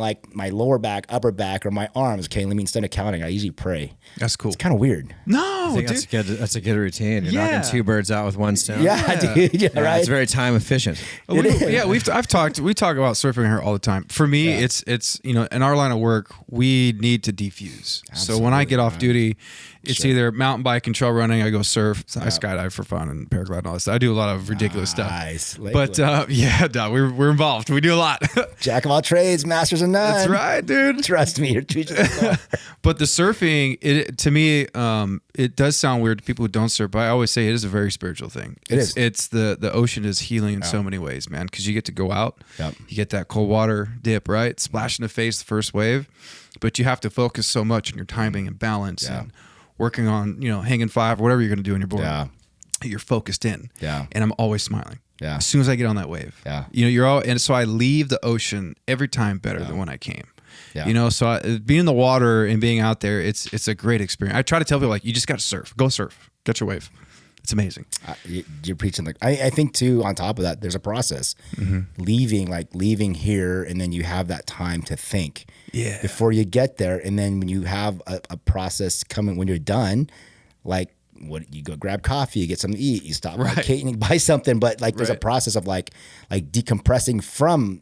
B: lower back, upper back, or my arms. Okay, let me, instead of counting, I usually pray.
A: That's cool.
B: It's kind of weird.
A: No,
C: I think
A: dude.
C: that's a good routine. You're knocking 2 birds out with one stone.
B: Yeah, dude. Yeah, right.
C: It's very time efficient.
A: We talk about surfing here all the time. For me, it's in our line of work, we need to defuse. So when I get off duty, it's either mountain bike and trail running. I go surf. I skydive for fun and paraglide and all that stuff. I do a lot of ridiculous stuff. But we're involved. We do a lot.
B: Jack of all trades, masters of none.
A: That's right, dude.
B: Trust me, you're teaching yourself.
A: But the surfing, to me, it does sound weird to people who don't surf, but I always say it is a very spiritual thing. It's the ocean is healing in so many ways, man, because you get to go out, you get that cold water dip, right? Splash in the face, the first wave, but you have to focus so much on your timing and balance and working on, hanging 5 or whatever you're going to do on your board. Yeah. You're focused in. Yeah. And I'm always smiling. Yeah. As soon as I get on that wave. Yeah. And so I leave the ocean every time better than when I came. Yeah. So being in the water and being out there, it's a great experience. I try to tell people, like, you just got to surf. Go surf. Get your wave. It's amazing.
B: You're preaching. I think too, on top of that, there's a process. Leaving here, and then you have that time to think before you get there. And then when you have a process coming, when you're done, like, what, you go grab coffee, you get something to eat, you stop by Kate and buy something. But like, there's a process of like decompressing from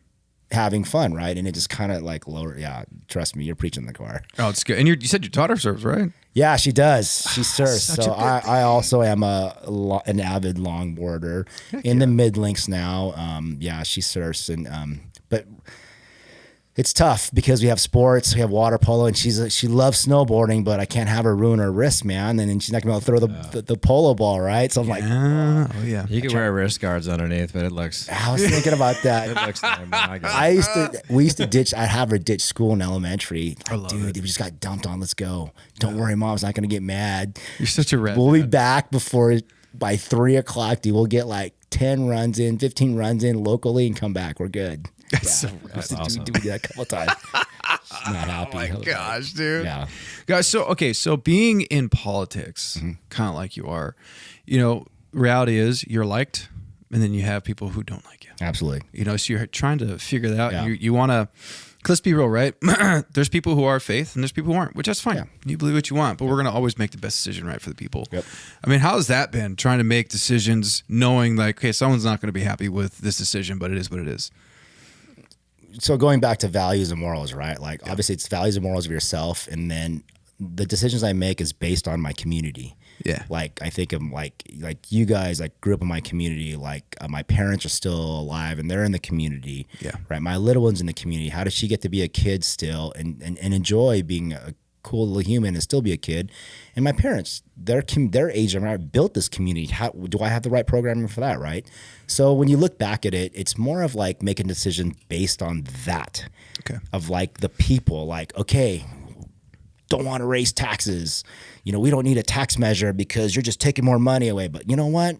B: having fun, right? And it just kind of like lower. Yeah, trust me, you're preaching in the choir.
A: Oh, it's good. And you said your daughter serves, right?
B: Yeah, she does. She serves.
A: Such
B: So
A: a good
B: I also am an avid longboarder in the mid links now. Yeah, she serves, and but it's tough because we have sports, we have water polo, and she loves snowboarding, but I can't have her ruin her wrist, man. And then she's not gonna be able to throw the polo ball, right? So I'm like,
A: oh yeah,
C: You can wear wrist guards underneath, but it looks.
B: I was thinking about that.
C: It looks lame, man. I get it.
B: We used to ditch. I'd have her ditch school in elementary.
A: I
B: Like,
A: love
B: dude,
A: it.
B: we just got dumped on. Let's go. Don't worry, mom's not gonna get mad.
A: You're such a red.
B: We'll be back by 3 o'clock, dude. We'll get like 10 runs in, 15 runs in locally, and come back. We're good.
A: That's
C: That's
B: We
C: awesome.
B: did that a couple times. She's not happy.
A: Oh my gosh, dude.
B: Yeah.
A: Guys, so being in politics, kind of like you are, reality is you're liked, and then you have people who don't like you.
B: Absolutely.
A: So you're trying to figure that out.
B: Yeah.
A: You want to, let's be real, right? There's people who are faith and there's people who aren't, which that's fine.
B: Yeah.
A: You believe what you want, but we're going to always make the best decision, right, for the people.
B: Yep.
A: I mean, how has that been, trying to make decisions knowing like, okay, someone's not going to be happy with this decision, but it is what it is?
B: So going back to values and morals, right? Like obviously it's values and morals of yourself, and then the decisions I make is based on my community.
A: Yeah.
B: Like I think of like you guys like grew up in my community. Like my parents are still alive and they're in the community.
A: Yeah.
B: Right. My little one's in the community. How does she get to be a kid still and enjoy being a cool little human and still be a kid? And my parents, their age, I built this community. How do I have the right programming for that? Right. So when you look back at it, it's more of like making decisions based on that.
A: Okay.
B: Of like the people, like, okay, don't want to raise taxes. We don't need a tax measure because you're just taking more money away. But you know what?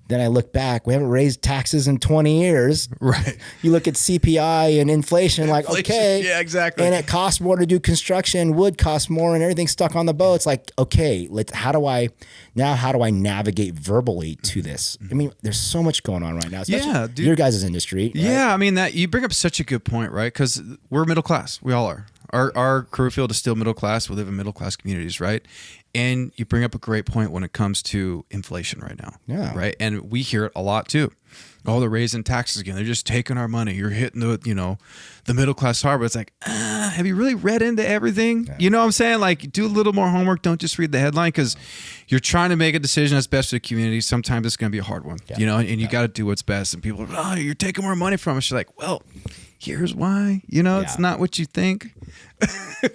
B: Then I look back, we haven't raised taxes in 20 years.
A: Right.
B: You look at CPI and inflation, like, okay.
A: Yeah, exactly.
B: And it costs more to do construction, wood costs more, and everything's stuck on the boat. It's like, okay, how do I navigate verbally to this? I mean, there's so much going on right now, especially
A: dude.
B: your guys' industry. Right?
A: Yeah, I mean, that you bring up such a good point, right? Because we're middle class. We all are. Our career field is still middle class. We live in middle class communities, right? And you bring up a great point when it comes to inflation right now.
B: Yeah.
A: Right. And we hear it a lot too. Oh, they're raising taxes again. They're just taking our money. You're hitting the middle class hard. But it's like, have you really read into everything? Yeah. You know what I'm saying? Like, do a little more homework. Don't just read the headline, because you're trying to make a decision that's best for the community. Sometimes it's going to be a hard one, and you got to do what's best. And people are, oh, you're taking more money from us. You're like, well, here's why. It's not what you think.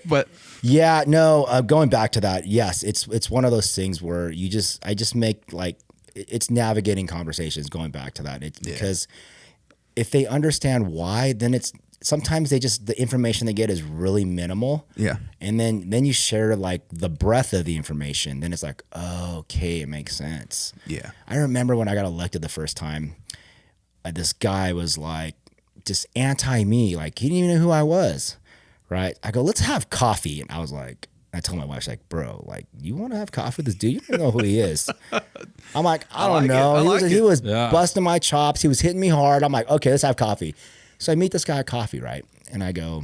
A: But
B: yeah, no, going back to that, yes, it's one of those things where I just make like, it's navigating conversations, going back to that. It's because if they understand why, then it's sometimes the information they get is really minimal. Yeah. And then you share like the breadth of the information. Then it's like, oh, okay, it makes sense. Yeah. I remember when I got elected the first time, this guy was like just anti me. Like he didn't even know who I was. Right. I go, let's have coffee. And I was like, I told my wife, she's like, bro, like, you want to have coffee with this dude? You don't know who he is. I'm like, I don't know. He was busting my chops. He was hitting me hard. I'm like, okay, let's have coffee. So I meet this guy at coffee, right? And I go,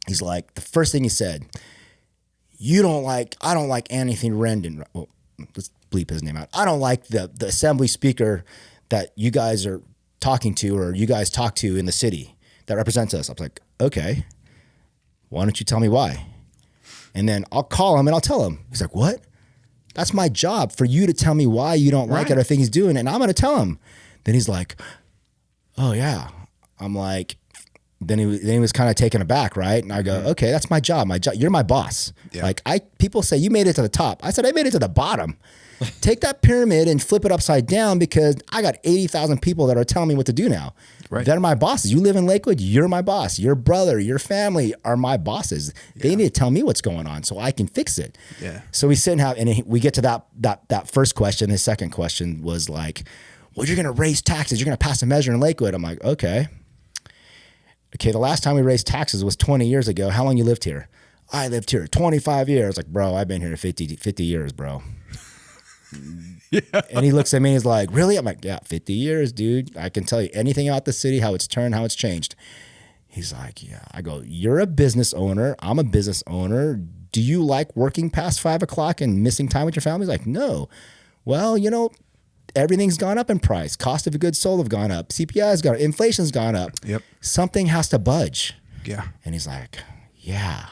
B: he's like, the first thing he said, I don't like Anthony Rendon. Well, let's bleep his name out. I don't like the assembly speaker that you guys are talking to, or you guys talk to in the city that represents us. I was like, okay, why don't you tell me why? And then I'll call him and I'll tell him. He's like, what? That's my job, for you to tell me why you don't like everything he's doing, and I'm going to tell him. Then he's like, oh yeah. I'm like, then he was kind of taken aback, right? And I go, okay, that's my job. You're my boss. Yeah. Like people say you made it to the top. I said I made it to the bottom. Take that pyramid and flip it upside down, because I got 80,000 people that are telling me what to do now. Right. They're my bosses. You live in Lakewood, you're my boss. Your brother, your family are my bosses. They need to tell me what's going on so I can fix it. Yeah. So we sit and we get to that first question. His second question was like, well, you're going to raise taxes. You're going to pass a measure in Lakewood. I'm like, okay, the last time we raised taxes was 20 years ago. How long you lived here? I lived here 25 years. Like, bro, I've been here 50 years, bro. Yeah. And he looks at me and he's like, really? I'm like, yeah, 50 years, dude. I can tell you anything about the city, how it's turned, how it's changed. He's like, yeah. I go, you're a business owner. I'm a business owner. Do you like working past 5 o'clock and missing time with your family? He's like, no. Well, everything's gone up in price. Cost of goods sold have gone up. CPI has gone up. Inflation's gone up.
A: Yep.
B: Something has to budge.
A: Yeah.
B: And he's like, yeah.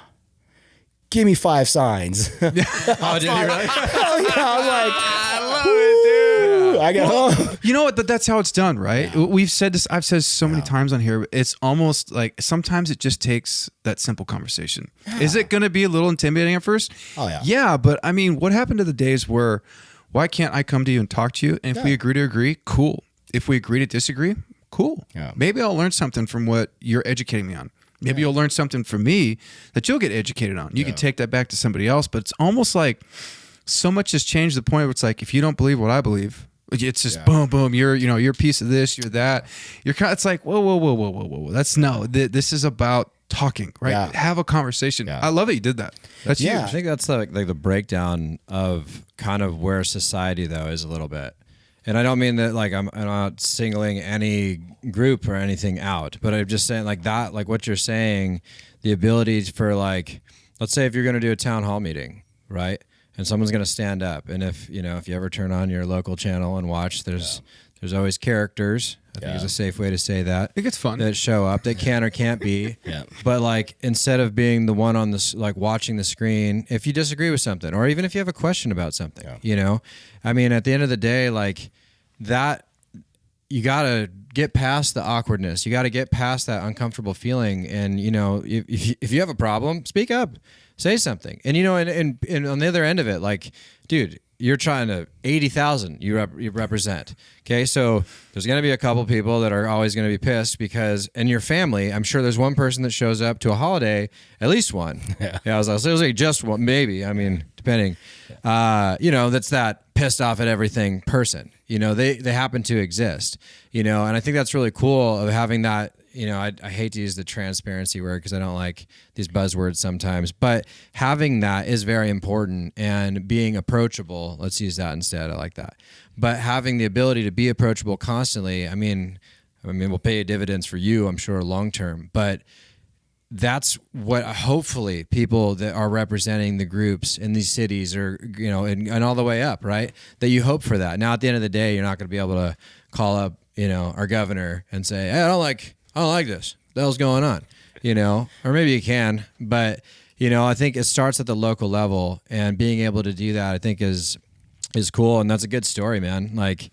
B: Give me 5 signs.
C: Oh, did he really?
B: Hell yeah. I was like,
A: I love it, dude.
B: I got home.
A: You know what? That's how it's done, right? Yeah. We've said this. I've said this so many times on here. It's almost like sometimes it just takes that simple conversation. Yeah. Is it going to be a little intimidating at first?
B: Oh, yeah.
A: Yeah, but I mean, what happened to the days where, why can't I come to you and talk to you? And if we agree to agree, cool. If we agree to disagree, cool. Yeah. Maybe I'll learn something from what you're educating me on. Maybe you'll learn something from me that you'll get educated on. You can take that back to somebody else, but it's almost like so much has changed to the point where it's like, if you don't believe what I believe, it's just boom, boom. You're a piece of this, you're that. You're kind of, it's like, whoa. That's this is about talking, right? Yeah. Have a conversation. Yeah. I love that you did that. That's huge.
C: I think that's like the breakdown of kind of where society though is a little bit. And I don't mean that like I'm not singling any group or anything out, but I'm just saying like that, like what you're saying, the ability for like, let's say if you're going to do a town hall meeting, right? And someone's going to stand up. And if you ever turn on your local channel and watch, there's always characters. I think is a safe way to say that.
A: I think it's fun.
C: That show up that can or can't be. But like instead of being the one on this, like watching the screen, if you disagree with something, or even if you have a question about something, I mean, at the end of the day, like that, you got to get past the awkwardness. You got to get past that uncomfortable feeling. And, if you have a problem, speak up, say something. And, and on the other end of it, like, dude, you're trying to 80,000 you represent. Okay. So there's going to be a couple people that are always going to be pissed because in your family, I'm sure there's one person that shows up to a holiday, at least one. I was like just one, maybe. I mean, depending, that's that pissed off at everything person, they happen to exist, and I think that's really cool of having that. I hate to use the transparency word because I don't like these buzzwords sometimes, but having that is very important, and being approachable. Let's use that instead. I like that. But having the ability to be approachable constantly, I mean, will pay dividends for you, I'm sure, long term. But that's what hopefully people that are representing the groups in these cities are, and all the way up, right? That you hope for that. Now, at the end of the day, you're not going to be able to call up, our governor and say, hey, I don't like this. What the hell's going on? Or maybe you can, but I think it starts at the local level, and being able to do that, I think is cool. And that's a good story, man. Like,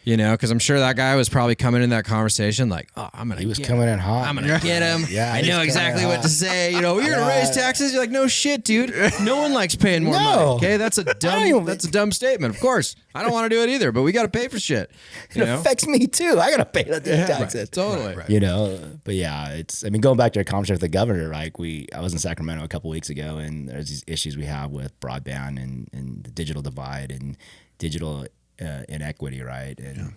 C: because I'm sure that guy was probably coming in that conversation like, oh,
B: he was coming in hot.
C: I'm gonna get him. I know exactly what to say. We're gonna raise taxes. You're like, no shit, dude. No one likes paying more money. Okay, that's a dumb statement. Of course, I don't want to do it either. But we got to pay for shit.
B: It affects me too. I gotta pay the taxes.
C: Right, totally. Right.
B: But yeah, going back to our conversation with the governor. Like I was in Sacramento a couple weeks ago, and there's these issues we have with broadband and the digital divide and digital inequity, right? And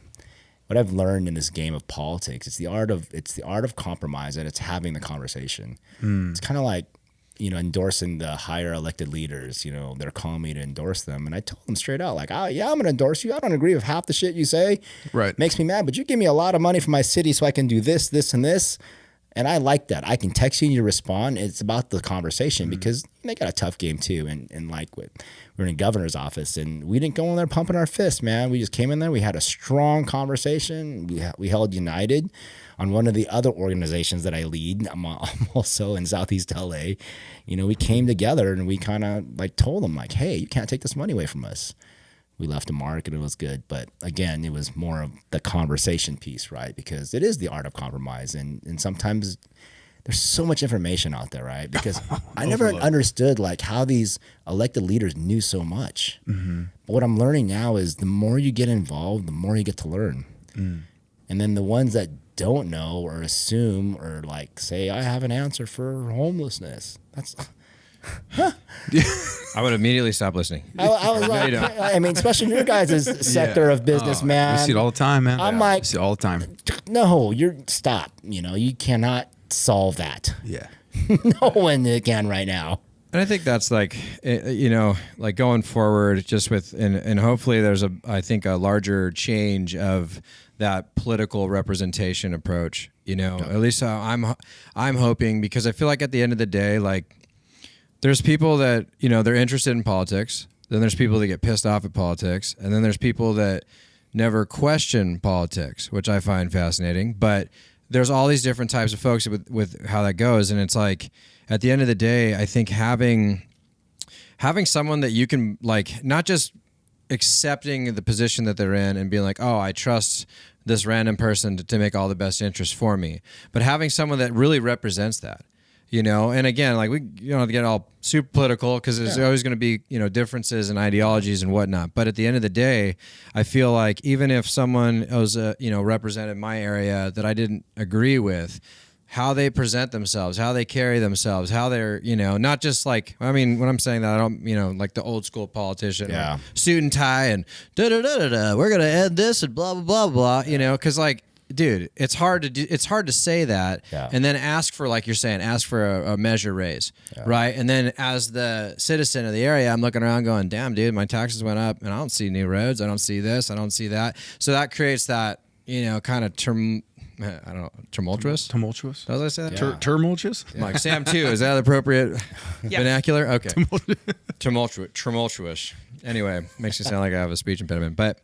B: what I've learned in this game of politics, it's the art of compromise, and it's having the conversation. It's kind of like endorsing the higher elected leaders. They're calling me to endorse them, and I told them straight out, like, I'm gonna endorse you. I don't agree with half the shit you say.
A: Right,
B: makes me mad, but you give me a lot of money for my city so I can do this, this, and this. And I like that. I can text you and you respond. It's about the conversation because they got a tough game too. And like we're in a governor's office, and we didn't go in there pumping our fists, man. We just came in there. We had a strong conversation. We held united on one of the other organizations that I lead. I'm also in Southeast LA. We came together and we kind of like told them like, hey, you can't take this money away from us. We left a mark and it was good. But again, it was more of the conversation piece, right? Because it is the art of compromise. And sometimes there's so much information out there, right? Because I never understood like how these elected leaders knew so much. Mm-hmm. But what I'm learning now is the more you get involved, the more you get to learn. And then the ones that don't know or assume or like say, I have an answer for homelessness. That's...
C: I would immediately stop listening.
B: I was like, I mean, especially in your guys' sector of business, man.
A: We see it all the time, man.
B: I'm like,
A: we see it all the time.
B: No, stop. You cannot solve that.
A: Yeah.
B: No one can right now.
C: And I think that's like, like going forward just with, and hopefully there's I think a larger change of that political representation approach, at least I'm hoping, because I feel like at the end of the day, like, there's people that, they're interested in politics. Then there's people that get pissed off at politics. And then there's people that never question politics, which I find fascinating. But there's all these different types of folks with how that goes. And it's like, at the end of the day, I think having someone that you can, like, not just accepting the position that they're in and being like, oh, I trust this random person to make all the best interests for me, but having someone that really represents that, you know. And again, like, we don't have to get all super political, because there's always going to be, you know, differences and ideologies and whatnot. But at the end of the day, I feel like even if someone was, you know, represented my area that I didn't agree with, how they present themselves, how they carry themselves, how they're, you know, not just like, I mean, when I'm saying that, I don't, you know, like the old school politician, like suit and tie and da-da-da-da-da, we're going to end this and blah, blah, blah, blah, you know, because, like, dude, it's hard to say that and then ask for, like you're saying, ask for a measure raise, right? And then as the citizen of the area, I'm looking around going, damn, dude, my taxes went up and I don't see new roads. I don't see this. I don't see that. So that creates that, you know, kind of I don't know, tumultuous?
A: Tumultuous?
C: Does I say that?
A: Tumultuous?
C: Like Sam too, is that appropriate vernacular? Okay. Tumultuous. Anyway, makes me sound like I have a speech impediment. But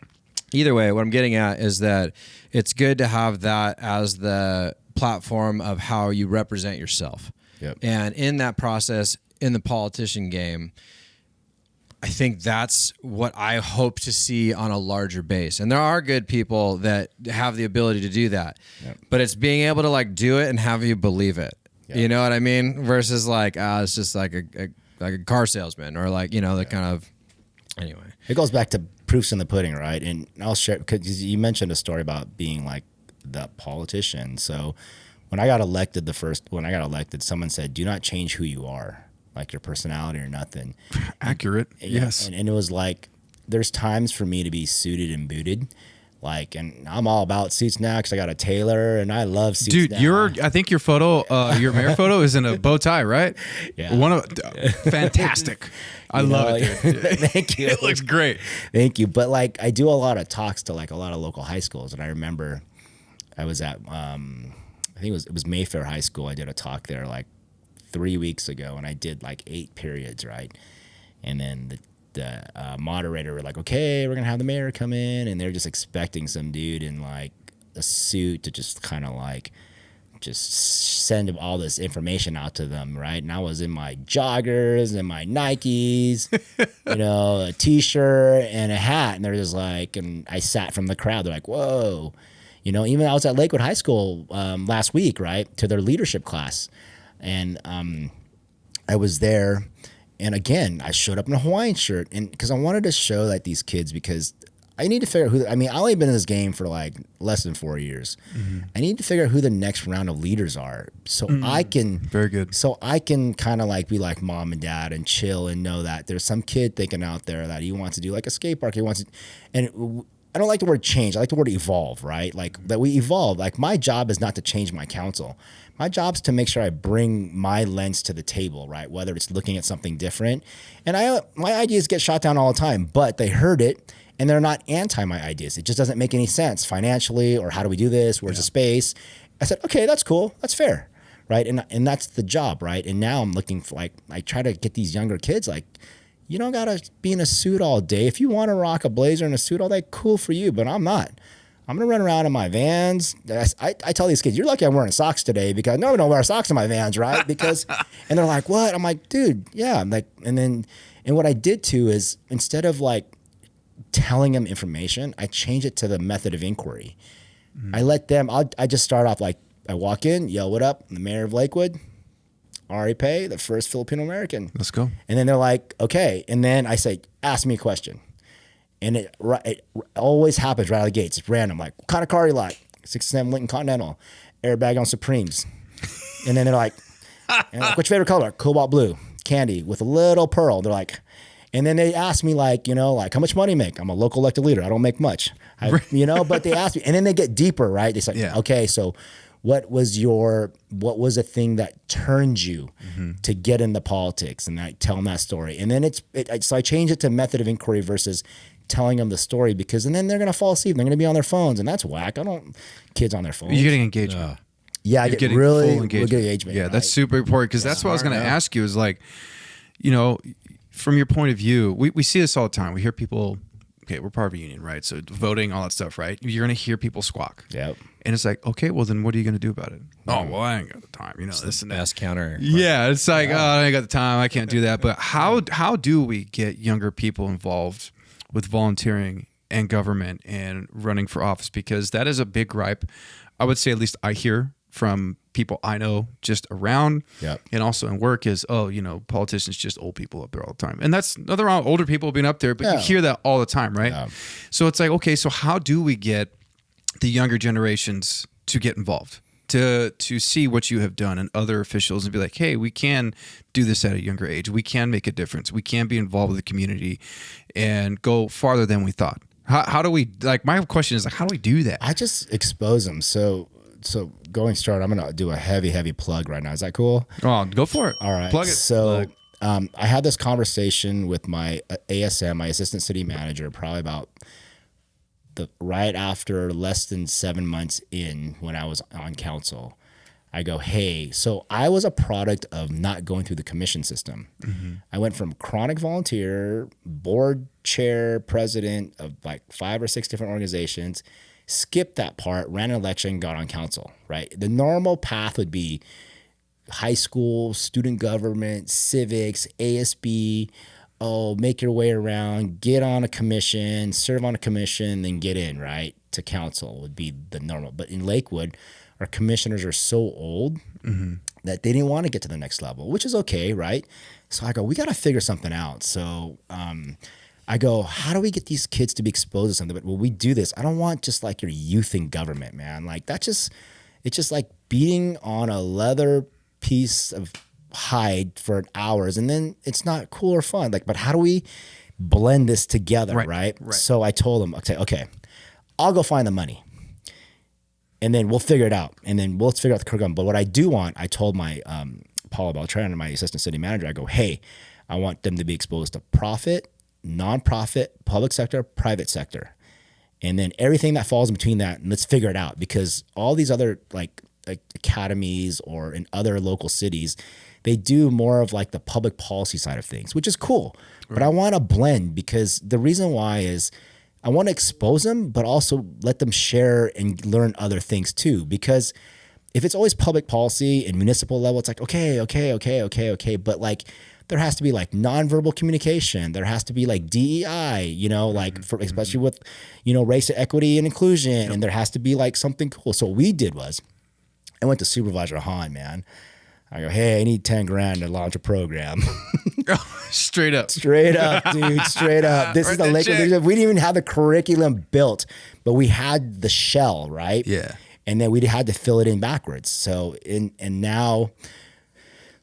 C: either way, what I'm getting at is that it's good to have that as the platform of how you represent yourself.
B: Yep.
C: And in that process, in the politician game, I think that's what I hope to see on a larger base. And there are good people that have the ability to do that. Yep. But it's being able to, like, do it and have you believe it. Yep. You know what I mean? Versus like, it's just like a car salesman, or, like, you know, the kind of, anyway.
B: It goes back to proofs in the pudding, right? And I'll share, because you mentioned a story about being like the politician. So when I got elected, someone said, do not change who you are, like your personality or nothing.
A: Accurate. Yes.
B: And it was like, there's times for me to be suited and booted. Like, and I'm all about suits now because I got a tailor and I love suits.
A: Dude,
B: now.
A: I think your photo, your mayor photo is in a bow tie, right?
B: Yeah.
A: Fantastic. I love it, dude.
B: Thank you.
A: It looks great.
B: Thank you. But, like, I do a lot of talks to, like, a lot of local high schools. And I remember I was at, I think it was Mayfair High School. I did a talk there like 3 weeks ago, and I did like 8 periods, right? And then the moderator were like, okay, we're gonna have the mayor come in, and they're just expecting some dude in like a suit to just kind of like just send all this information out to them, right? And I was in my joggers and my Nikes, you know, a t-shirt and a hat, and they're just like, and I sat from the crowd. They're like, whoa, you know. Even I was at Lakewood High School last week, right, to their leadership class. And I was there, and again, I showed up in a Hawaiian shirt, and because I wanted to show that these kids, because I need to figure out who. I mean, I've only been in this game for like less than 4 years. Mm-hmm. I need to figure out who the next round of leaders are, so I can
A: very good.
B: So I can kind of like be like mom and dad and chill and know that there's some kid thinking out there that he wants to do like a skate park. He wants to, and I don't like the word change. I like the word evolve, right? Like that we evolve. Like my job is not to change my council. My job's to make sure I bring my lens to the table, right? Whether it's looking at something different. And my ideas get shot down all the time, but they heard it and they're not anti my ideas. It just doesn't make any sense financially, or how do we do this? Where's the space? I said, okay, that's cool. That's fair, right? And that's the job, right? And now I'm looking for, like, I try to get these younger kids, like, you don't gotta be in a suit all day. If you want to rock a blazer and a suit all day, cool for you, but I'm not. I'm going to run around in my Vans. I tell these kids, you're lucky I'm wearing socks today, because no one don't wear socks in my Vans, right? Because, and they're like, what? I'm like, dude, yeah. I'm like, and what I did too is, instead of like telling them information, I change it to the method of inquiry. I let them, I just start off like, I walk in, yell, what up? I'm the mayor of Lakewood, Ariel Pei, the first Filipino-American.
A: Let's go.
B: And then they're like, okay. And then I say, ask me a question. And it always happens right out of the gates. It's random. Like, what kind of car you like? 67 Lincoln Continental, airbag on Supremes. And then they're like, what's your favorite color? Cobalt blue, candy with a little pearl. They're like, and then they ask me, like, you know, like, how much money you make? I'm a local elected leader. I don't make much, you know, but they ask me, and then they get deeper, right? They say, okay, so what was the thing that turned you to get into politics? And I tell them that story. And then so I change it to method of inquiry versus telling them the story, because, and then they're going to fall asleep. They're going to be on their phones, and that's whack. Kids on their phones.
A: You're getting engagement.
B: Yeah, I get really good engagement.
A: Yeah,
B: right?
A: that's super important, because that's what I was going to ask you is, like, you know, from your point of view, we see this all the time. We hear people okay, we're part of a union, right? So voting, all that stuff, right? You're going to hear people squawk.
B: Yep.
A: And it's like, okay, well then what are you going to do about it? Oh, well, I ain't got the time, this and that.
C: Best counter.
A: Yeah, it's like, oh, I ain't got the time. I can't do that. But how do we get younger people involved with volunteering and government and running for office? Because that is a big gripe. I would say, at least I hear from people I know just around and also in work is, politicians just old people up there all the time. And that's nothing wrong with older people being up there, but you hear that all the time, right? Yeah. So it's like, okay, so how do we get the younger generations to get involved, to see what you have done and other officials and be like, hey, we can do this at a younger age. We can make a difference. We can be involved with the community and go farther than we thought. How do we, my question is, how do we do that?
B: I just expose them. So going start, I'm going to do a heavy plug right now. Is that cool?
A: Oh, go for it.
B: All right.
A: Plug it.
B: So I had this conversation with my ASM, my assistant city manager, probably about right after less than 7 months in when I was on council. I go, hey, so I was a product of not going through the commission system. Mm-hmm. I went from chronic volunteer, board chair, president of 5 or 6 different organizations, skipped that part, ran an election, got on council, right? The normal path would be high school, student government, civics, ASB, make your way around, get on a commission, serve on a commission, then get in, right? To council would be the normal. But in Lakewood, our commissioners are so old that they didn't want to get to the next level, which is okay, right? So I go, we got to figure something out. So I go, how do we get these kids to be exposed to something? But when we do this, I don't want just your youth in government, man. It's just like beating on a leather piece of hide for hours, and then it's not cool or fun. But how do we blend this together, right? So I told them, okay, I'll go find the money, and then we'll figure it out, and then we'll figure out the curriculum. But what I do want, I told my Paula Beltran, my assistant city manager, I go, hey, I want them to be exposed to profit, nonprofit, public sector, private sector, and then everything that falls in between that, and let's figure it out, because all these other academies or in other local cities, they do more of the public policy side of things, which is cool. Right. But I want to blend, because the reason why is I want to expose them, but also let them share and learn other things too. Because if it's always public policy and municipal level, it's okay. But there has to be nonverbal communication. There has to be DEI, especially with, race equity and inclusion. Yep. And there has to be something cool. So what we did was I went to Supervisor Hahn, man. I go, hey, I need 10 grand to launch a program.
A: Straight up,
B: dude. Straight up. This is the Lakewood leadership. We didn't even have the curriculum built, but we had the shell, right?
A: Yeah.
B: And then we had to fill it in backwards. So, and now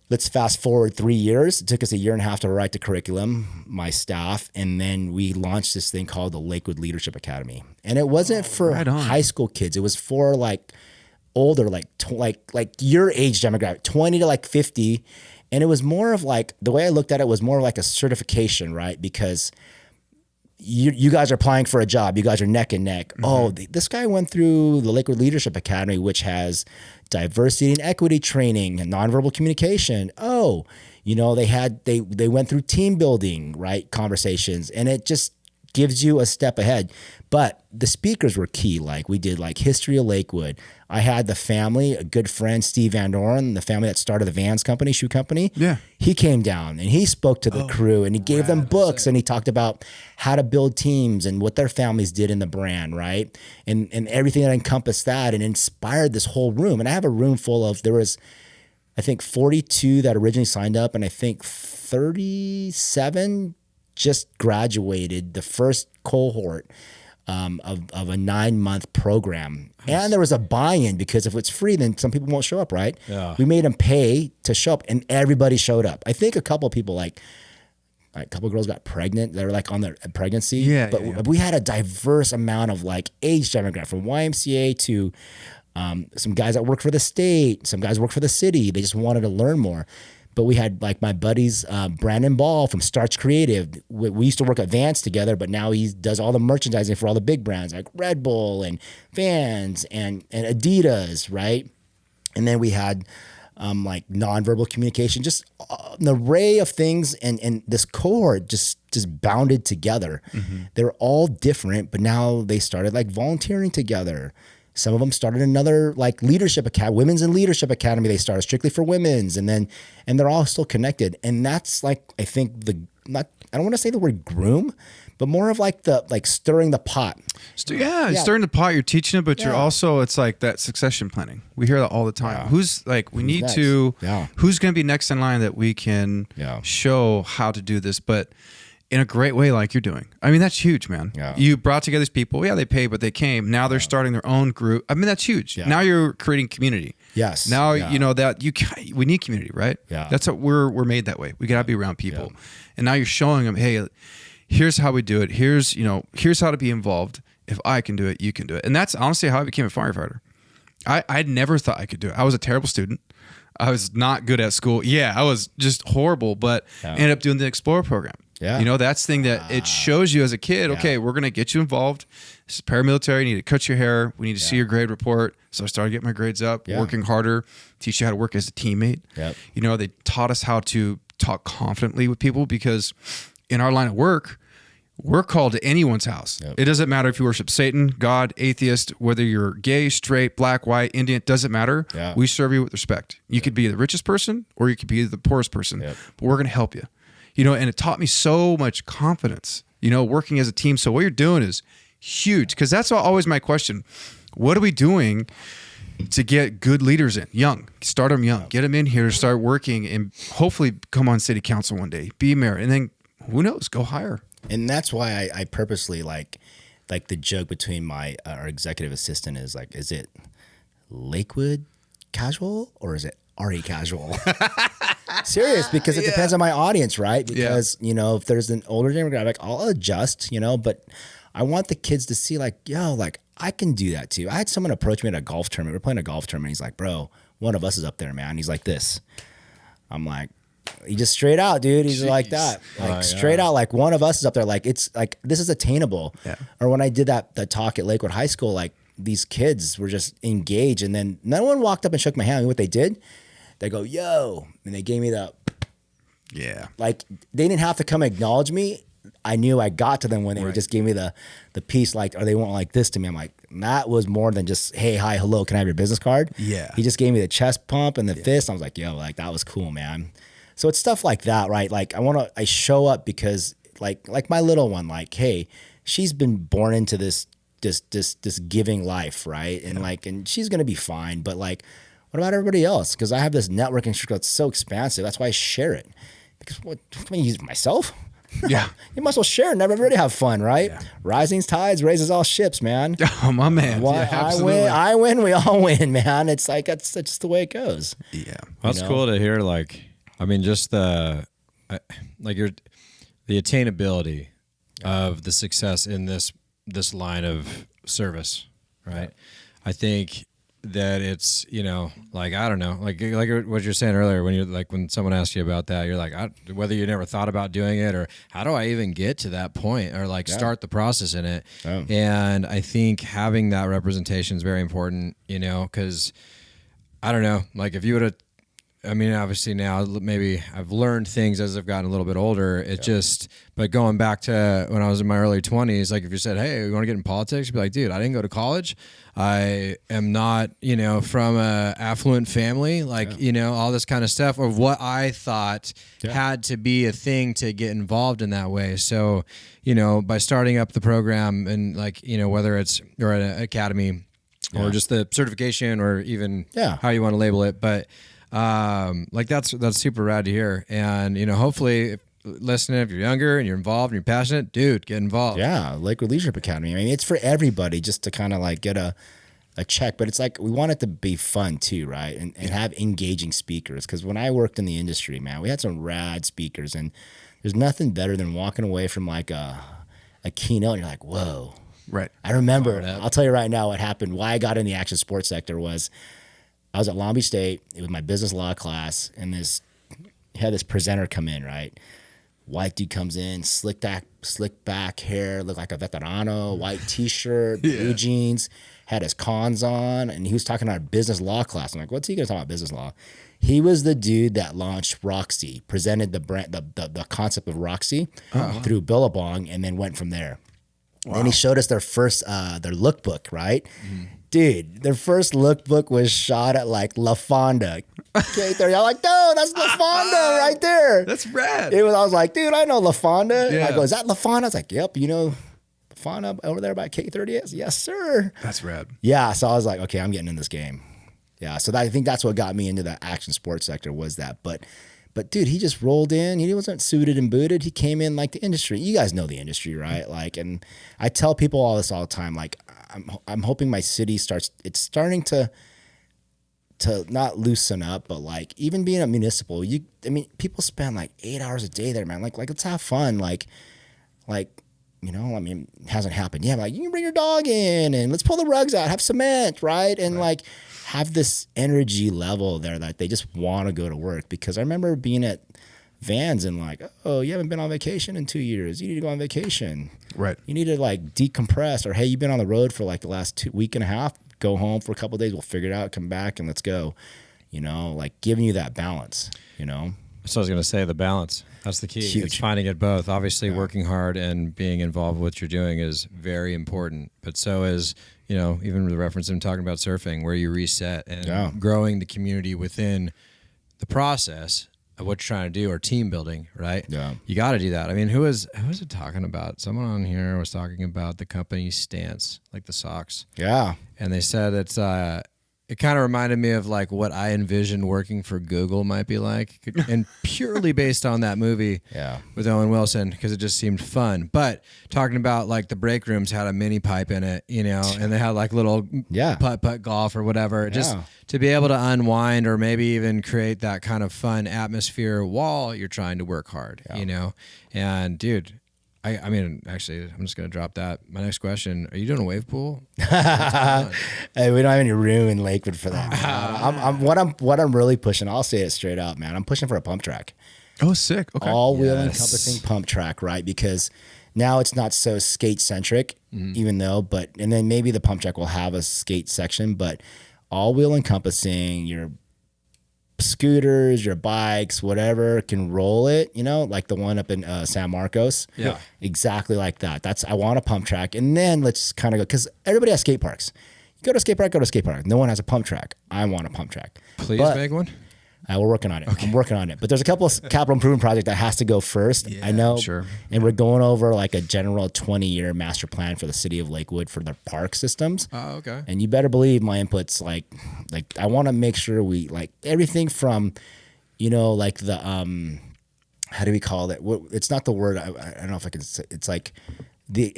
B: let's fast forward 3 years. It took us 1.5 years to write the curriculum, my staff, and then we launched this thing called the Lakewood Leadership Academy. And it wasn't for high school kids. It was for older, your age demographic, 20 to 50. And it was more of the way I looked at it was more like a certification, right? Because you guys are applying for a job. You guys are neck and neck. Mm-hmm. Oh, this guy went through the Lakewood Leadership Academy, which has diversity and equity training and nonverbal communication. Oh, they went through team building, right? Conversations. And it just gives you a step ahead. But the speakers were key. We did history of Lakewood. I had the family, a good friend, Steve Van Doren, the family that started the Vans company, shoe company.
A: Yeah.
B: He came down and he spoke to the crew, and he gave them books, and he talked about how to build teams and what their families did in the brand, right? And everything that encompassed that and inspired this whole room. And I have a room full of, there was, I think 42 that originally signed up, and I think 37 just graduated the first cohort of a 9-month program. Nice. And there was a buy-in, because if it's free, then some people won't show up, right? Yeah. We made them pay to show up, and everybody showed up. I think a couple of people, a couple of girls got pregnant. They were on their pregnancy.
A: Yeah,
B: but we had a diverse amount of age demographic, from YMCA to some guys that work for the state, some guys work for the city. They just wanted to learn more. But we had my buddies, Brandon Ball from Starch Creative. We used to work at Vans together, but now he does all the merchandising for all the big brands like Red Bull and Vans and Adidas, right? And then we had nonverbal communication, just an array of things. And this cohort just just bounded together. They're all different, but now they started like volunteering together. Some of them started another like leadership academy, women's and leadership academy. They started strictly for women's, and they're all still connected. And that's like, I think I don't want to say the word groom, but more of like stirring the pot.
A: Stirring the pot. You're teaching it, but you're also, it's like that succession planning. We hear that all the time. Who's going to be next in line that we can show how to do this, but in a great way, like you're doing. I mean, that's huge, man. Yeah. You brought together these people. Yeah, they paid, but they came. Now they're starting their own group. I mean, that's huge. Yeah. Now you're creating community.
B: Yes.
A: Now you know that we need community, right?
B: Yeah.
A: That's what we're made that way. We gotta be around people, and now you're showing them, hey, here's how we do it. Here's how to be involved. If I can do it, you can do it. And that's honestly how I became a firefighter. I never thought I could do it. I was a terrible student. I was not good at school. Yeah, I was just horrible, but ended up doing the Explorer program. Yeah. That's the thing that it shows you as a kid, okay, we're going to get you involved. This is paramilitary. You need to cut your hair. We need to see your grade report. So I started getting my grades up, working harder, teach you how to work as a teammate. Yep. They taught us how to talk confidently with people, because in our line of work, we're called to anyone's house. Yep. It doesn't matter if you worship Satan, God, atheist, whether you're gay, straight, black, white, Indian, it doesn't matter. Yeah. We serve you with respect. You could be the richest person or you could be the poorest person, but we're going to help you. And it taught me so much confidence, working as a team. So what you're doing is huge, because that's always my question. What are we doing to get good leaders in? Young, start them young, get them in here to start working and hopefully come on city council one day, be mayor, and then who knows, go higher.
B: And that's why I purposely like the joke between our executive assistant is like, is it Lakewood casual or is it RE casual? Serious, because it depends on my audience, right? Because, if there's an older demographic, I'll adjust, but I want the kids to see like, yo, like I can do that too. I had someone approach me at a golf tournament. We're playing a golf tournament. He's like, bro, one of us is up there, man. He's like this. I'm like, he just straight out, dude. He's like that, like straight out, like one of us is up there. Like, it's like, this is attainable. Yeah. Or when I did that talk at Lakewood High School, like these kids were just engaged, and then no one walked up and shook my hand. You know what they did? They go, yo, and they gave me the, like they didn't have to come acknowledge me. I knew I got to them when they just gave me the piece, like, or they weren't like this to me. I'm like, that was more than just, hey, hi, hello, can I have your business card? Yeah. He just gave me the chest pump and the fist. I was like, yo, like that was cool, man. So it's stuff like that, right? Like I show up because like my little one, like, hey, she's been born into this giving life, right? And and she's gonna be fine. But like, what about everybody else? Because I have this networking circle that's so expansive. That's why I share it. Because what am I use myself? Yeah. You must as well share and everybody have fun, right? Yeah. Rising tides raises all ships, man.
A: Oh, my man.
B: I win, we all win, man. It's like, that's just the way it goes.
C: Yeah. That's cool to hear. Like, I mean, just the attainability of the success in this line of service, right? I think that it's, like, I don't know, like what you're saying earlier, when someone asks you about that, you're like, whether you never thought about doing it or how do I even get to that point or start the process in it. Oh. And I think having that representation is very important, because I don't know, like if you would have, I mean, obviously now maybe I've learned things as I've gotten a little bit older. But going back to when I was in my early 20s, like if you said, hey, you want to get in politics? You'd be like, dude, I didn't go to college. I am not, from a affluent family, all this kind of stuff of what I thought had to be a thing to get involved in that way. So, by starting up the program and whether it's or an academy or just the certification or even how you want to label it, but that's super rad to hear. And, hopefully listening, if you're younger and you're involved and you're passionate, dude, get involved.
B: Yeah. Lakewood Leadership Academy. I mean, it's for everybody just to kind of get a check, but it's like, we want it to be fun too. Right. And have engaging speakers. Cause when I worked in the industry, man, we had some rad speakers, and there's nothing better than walking away from a keynote and you're like, whoa. Right. I remember, I'll tell you right now what happened. Why I got in the action sports sector was, I was at Long Beach State. It was my business law class, and had this presenter come in, right? White dude comes in, slick back hair, looked like a veterano, white t-shirt, blue jeans, had his cons on, and he was talking about business law class. I'm like, what's he gonna talk about business law? He was the dude that launched Roxy, presented the brand, the concept of Roxy through Billabong, and then went from there. Wow. And he showed us their first their lookbook, right? Mm-hmm. Dude, their first lookbook was shot at like La Fonda. K30. I'm like, no, that's La Fonda right there.
A: That's rad.
B: I was like, dude, I know La Fonda. Yeah. I go, is that La Fonda? I was like, yep, you know La Fonda over there by K30 is? Yes, sir.
A: That's rad.
B: Yeah, so I was like, okay, I'm getting in this game. Yeah, so I think that's what got me into the action sports sector was that. But dude, he just rolled in. He wasn't suited and booted. He came in like the industry. You guys know the industry, right? Like, and I tell people all this all the time. Like, I'm hoping my city it's starting to not loosen up, but like even being a municipal, people spend like 8 hours a day there, man. Like let's have fun. Like, you know, I mean, it hasn't happened yet. Like, you can bring your dog in and let's pull the rugs out, have cement, right? And like have this energy level there that they just want to go to work. Because I remember being at Vans and like, oh, you haven't been on vacation in 2 years. You need to go on vacation.
A: Right.
B: You need to like decompress, or hey, you've been on the road for like the last week and a half. Go home for a couple of days. We'll figure it out. Come back and let's go. You know, like giving you that balance. You know.
C: So I was going to say the balance. That's the key.
B: Huge.
C: It's finding it both. Obviously, working hard and being involved with what you're doing is very important. But so is, you know, even with the reference I'm talking about surfing, where you reset and growing the community within the process of what you're trying to do, or team building, right? Yeah. You got to do that. I mean, who was it talking about? Someone on here was talking about the company's stance, like the socks.
B: Yeah.
C: And they said it's it kind of reminded me of like what I envisioned working for Google might be like, and purely based on that movie with Owen Wilson, because it just seemed fun. But talking about like the break rooms had a mini pipe in it, you know, and they had like little putt golf or whatever, just to be able to unwind or maybe even create that kind of fun atmosphere while you're trying to work hard, you know. And dude, I mean, actually, I'm just gonna drop that. My next question: are you doing a wave pool?
B: Hey, we don't have any room in Lakewood for that. What I'm really pushing. I'll say it straight up, man. I'm pushing for a pump track.
A: Oh, sick. Okay.
B: All wheel encompassing pump track, right? Because now it's not so skate centric, even though. And then maybe the pump track will have a skate section, but all wheel encompassing. Your scooters, your bikes, whatever can roll it, you know, like the one up in San Marcos.
C: Yeah.
B: Exactly like that. I want a pump track. And then let's kind of go, because everybody has skate parks. You go to a skate park, go to a skate park. No one has a pump track. I want a pump track.
C: Please make one.
B: We're working on it. Okay. I'm working on it. But there's a couple of capital improvement projects that has to go first. Yeah, I know. Sure. And we're going over like a general 20-year master plan for the city of Lakewood for their park systems.
C: Oh, okay.
B: And you better believe my input's like I want to make sure we like everything from, you know, like the how do we call it? It's not the word. I don't know if I can say. It's like the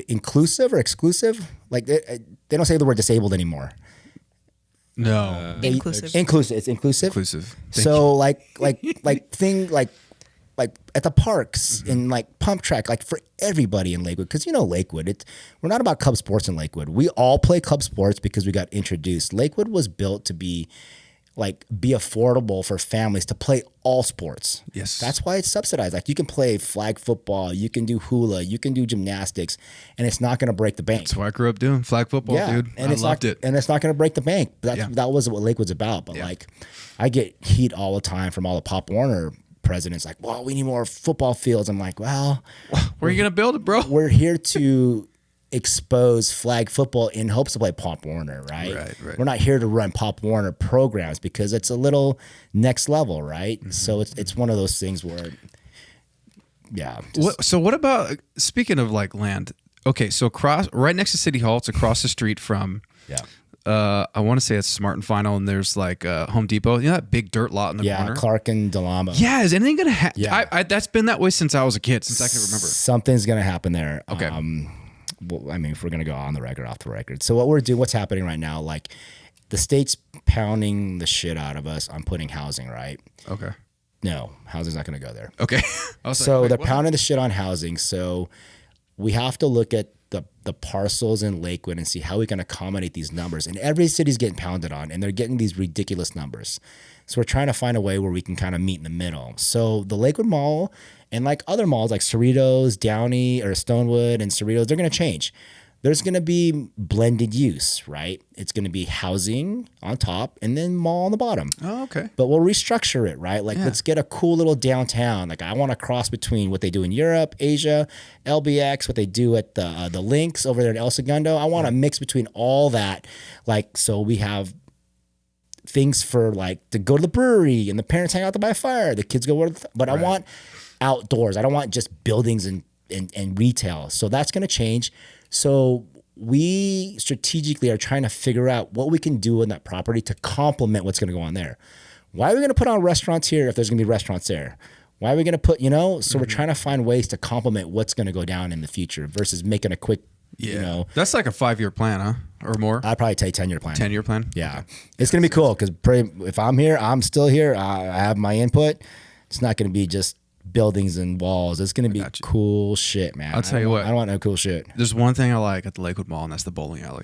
B: inclusive or exclusive. Like they don't say the word disabled anymore.
A: No,
B: inclusive. It's inclusive.
A: Inclusive.
B: So like at the parks and like pump track, like for everybody in Lakewood, because you know Lakewood, we're not about club sports in Lakewood. We all play club sports because we got introduced. Lakewood was built to be affordable for families to play all sports.
A: Yes.
B: That's why it's subsidized. Like you can play flag football, you can do hula, you can do gymnastics, and it's not going to break the bank.
A: That's what I grew up doing, flag football, dude.
B: And
A: I loved it.
B: And it's not going to break the bank. That was what Lakewood's about. But like, I get heat all the time from all the Pop Warner presidents like, well, we need more football fields. I'm like, well,
A: where are you going to build it, bro?
B: We're here to expose flag football in hopes to play Pop Warner, right? Right. We're not here to run Pop Warner programs because it's a little next level, right? Mm-hmm. So it's one of those things where,
A: So what about, speaking of like land, okay, so right next to City Hall, it's across the street from, I want to say it's Smart and Final, and there's like Home Depot. You know that big dirt lot in the corner?
B: Yeah, Clark and Delamo.
A: Yeah, is anything going to happen? Yeah. That's been that way since I was a kid, since I can remember.
B: Something's going to happen there.
A: Okay.
B: Well, I mean, if we're going to go on the record, off the record. So what's happening right now, like the state's pounding the shit out of us on putting housing, right?
A: Okay.
B: No, housing's not going to go there.
A: Okay.
B: So they're pounding the shit on housing. So we have to look at the the parcels in Lakewood and see how we can accommodate these numbers. And every city's getting pounded on, and they're getting these ridiculous numbers. So we're trying to find a way where we can kind of meet in the middle. So the Lakewood Mall and like other malls like Cerritos, Downey, or Stonewood and Cerritos, they're going to change. There's going to be blended use, right? It's going to be housing on top and then mall on the bottom.
A: Oh, okay.
B: But we'll restructure it, right? Like, let's get a cool little downtown. Like, I want to cross between what they do in Europe, Asia, LBX, what they do at the Links over there in El Segundo. I want to mix between all that. Like, so we have things for like to go to the brewery and the parents hang out there by a fire. The kids go, but I want outdoors. I don't want just buildings and retail. So that's going to change. So we strategically are trying to figure out what we can do in that property to complement what's going to go on there. Why are we going to put on restaurants here if there's going to be restaurants there? Why are we going to put, so we're trying to find ways to complement what's going to go down in the future versus making a quick,
A: That's like a 5-year plan, huh? Or more?
B: I'd probably take 10-year plan.
A: 10-year plan?
B: Yeah. It's going to be cool because if I'm here, I'm still here. I have my input. It's not going to be just buildings and walls. It's going to be cool shit, man.
A: I'll tell you what.
B: I don't want no cool shit.
A: There's one thing I like at the Lakewood Mall, and that's the bowling alley.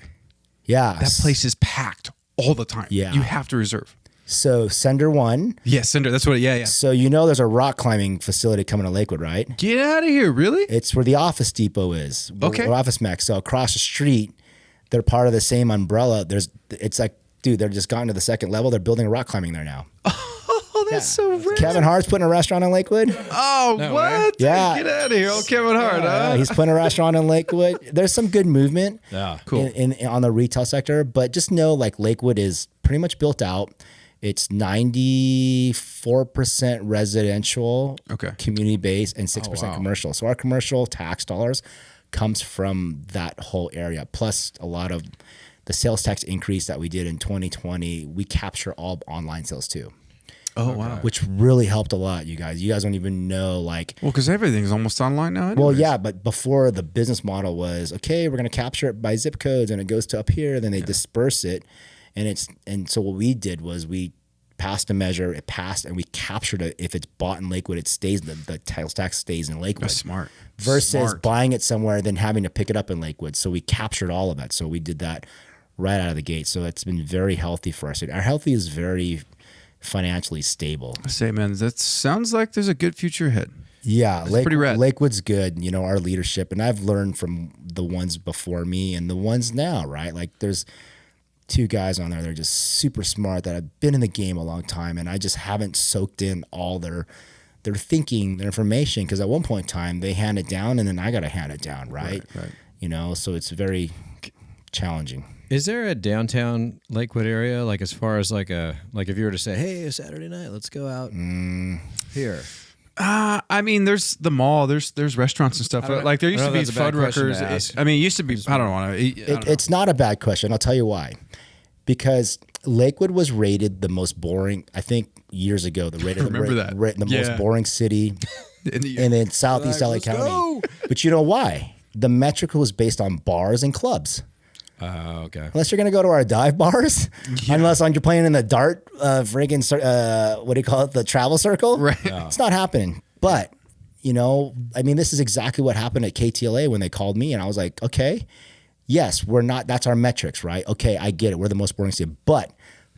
B: Yeah.
A: That place is packed all the time.
B: Yeah.
A: You have to reserve.
B: So Cinder 1.
A: Yeah, Cinder. That's what yeah.
B: So there's a rock climbing facility coming to Lakewood, right?
A: Get out of here. Really?
B: It's where the Office Depot is.
A: Okay.
B: Where Office Max. So across the street, they're part of the same umbrella. It's like, dude, they're just gotten to the second level. They're building a rock climbing there now.
A: Oh, that's so rad.
B: Kevin Hart's putting a restaurant in Lakewood.
A: Oh,
C: No
A: what?
C: way.
B: Yeah.
A: Get out of here. Oh, Kevin Hart, huh?
B: He's putting a restaurant in Lakewood. There's some good movement
A: Cool.
B: in on the retail sector, but just know like Lakewood is pretty much built out. It's 94% residential, community based, and 6% commercial. So our commercial tax dollars comes from that whole area. Plus a lot of the sales tax increase that we did in 2020, we capture all online sales too.
A: Oh, wow.
B: Which really helped a lot, you guys. You guys don't even know, like...
A: Well, because everything's almost online now anyways.
B: Well, yeah, but before the business model was, okay, we're going to capture it by zip codes, and it goes to up here, then they disperse it. And so what we did was we passed a measure, it passed, and we captured it. If it's bought in Lakewood, it stays, the sales tax stays in Lakewood.
A: That's smart.
B: Versus buying it somewhere, then having to pick it up in Lakewood. So we captured all of it. So we did that right out of the gate. So it's been very healthy for us. Our healthy is very financially stable.
A: I say, man, that sounds like there's a good future ahead.
B: Yeah,
A: pretty rad.
B: Lakewood's good, our leadership, and I've learned from the ones before me and the ones now, right? Like there's 2 guys on there that are just super smart that have been in the game a long time, and I just haven't soaked in all their thinking, their information, because at one point in time they hand it down and then I got to hand it down, right? So it's very challenging.
C: Is there a downtown Lakewood area, like as far as like if you were to say, hey, Saturday night, let's go out here?
A: I mean, there's the mall, there's restaurants and stuff. Like there used to be Fuddruckers. I mean, it used to be. I don't want to.
B: It's not a bad question. I'll tell you why. Because Lakewood was rated the most boring. I think years ago, the most boring city in Southeast LA County. But you know why? The metric was based on bars and clubs.
C: Okay.
B: Unless you're going to go to our dive bars, unless you're playing in the dart, what do you call it? The travel circle.
A: Right.
B: It's not happening. But, I mean, this is exactly what happened at KTLA when they called me and I was like, okay, yes, we're not, that's our metrics, right? Okay, I get it. We're the most boring city, but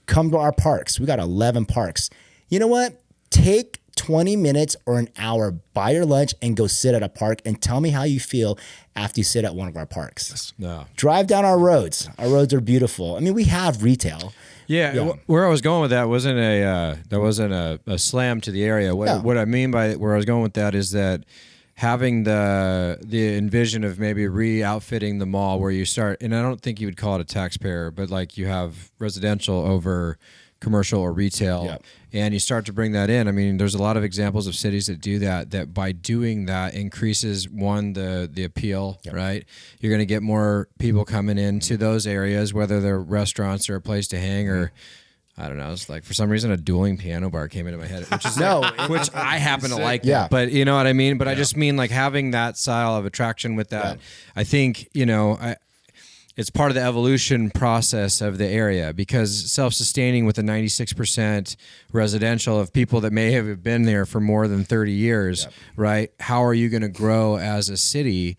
B: come to our parks. We got 11 parks. You know what? Take 20 minutes or an hour, buy your lunch and go sit at a park and tell me how you feel after you sit at one of our parks.
C: No.
B: Drive down our roads. Our roads are beautiful. I mean, we have retail.
C: Yeah. Where I was going with that wasn't a slam to the area. What I mean by where I was going with that is that having the envision of maybe re-outfitting the mall where you start, and I don't think you would call it a taxpayer, but like you have residential over commercial or retail, and you start to bring that in. I mean, there's a lot of examples of cities that do that by doing that increases the appeal, right? You're going to get more people coming into those areas, whether they're restaurants or a place to hang or I don't know. It's like for some reason a dueling piano bar came into my head, which is which I happen to like.
B: Yeah,
C: but you know what I mean. But I just mean like having that style of attraction with that. I think it's part of the evolution process of the area because self-sustaining with a 96% residential of people that may have been there for more than 30 years, right? How are you going to grow as a city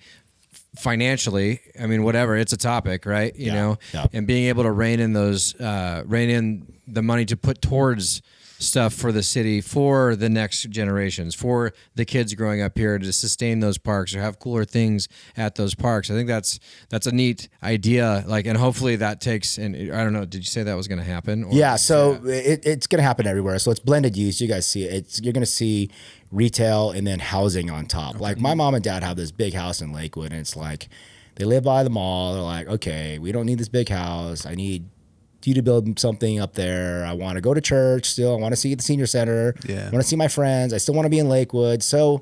C: financially. I mean, whatever, it's a topic, right? You know, and being able to rein in the money to put towards stuff for the city, for the next generations, for the kids growing up here, to sustain those parks or have cooler things at those parks. I think that's a neat idea. Like, and hopefully that takes, and I don't know, did you say that was going to happen? Or
B: so it's going to happen everywhere. So it's blended use. You guys see it. You're going to see retail and then housing on top. Okay. Like my mom and dad have this big house in Lakewood, and it's like they live by the mall. They're like, okay, we don't need this big house. I need you to build something up there. I want to go to church still. I want to see the senior center. I want to see my friends. I still want to be in Lakewood. So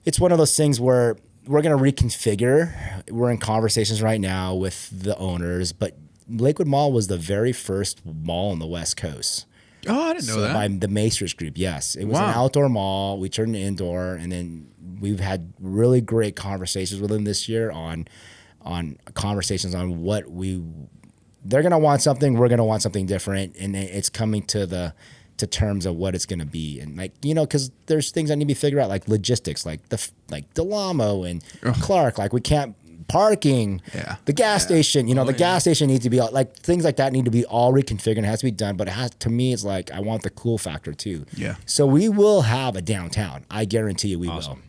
B: it's one of those things where we're going to reconfigure. We're in conversations right now with the owners, but Lakewood Mall was the very first mall on the West Coast.
A: Oh, I didn't know that.
B: By the Maestros Group, yes. It was an outdoor mall. We turned it indoor, and then we've had really great conversations with them this year on conversations on what they're going to want something, we're going to want something different, and it's coming to terms of what it's going to be. And like, you know, because there's things that need to be figured out, like logistics, like Delamo and Clark, like we can't parking, the gas station, you know, gas station needs to be like things like that need to be all reconfigured. It has to be done, but to me, it's like I want the cool factor too. Yeah. So we will have a downtown. I guarantee you, we will.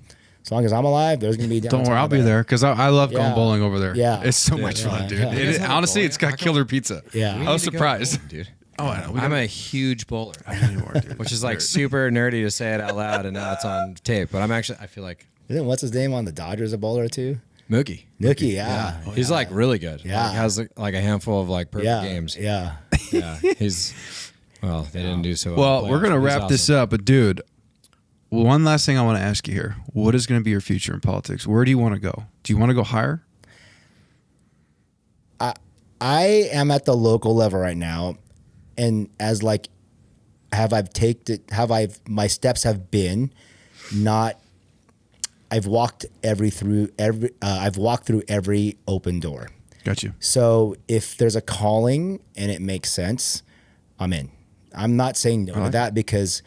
B: As long as I'm alive, there's going to be downtown.
A: Don't worry, I'll be there because I love going bowling over there.
B: Yeah.
A: It's so much fun, dude. Honestly, it's got killer pizza.
B: Yeah.
A: I was surprised.
C: Dude.
A: Oh, I know.
C: I'm a huge bowler.
A: I know you are, dude.
C: Which is like super nerdy to say it out loud, and now it's on tape. But I feel like...
B: Isn't what's his name on the Dodgers a bowler too?
C: Mookie,
B: yeah.
C: Oh, he's like really good.
B: Yeah.
C: Like, has like a handful of like perfect games.
B: Yeah.
C: Yeah. He's... Well, they didn't do so
A: well. We're going to wrap this up, but dude... One last thing I want to ask you here. What is going to be your future in politics? Where do you want to go? Do you want to go higher?
B: I am at the local level right now. And as like, my steps have been not, I've walked through every open door.
A: Got you.
B: So if there's a calling and it makes sense, I'm in. I'm not saying no to that because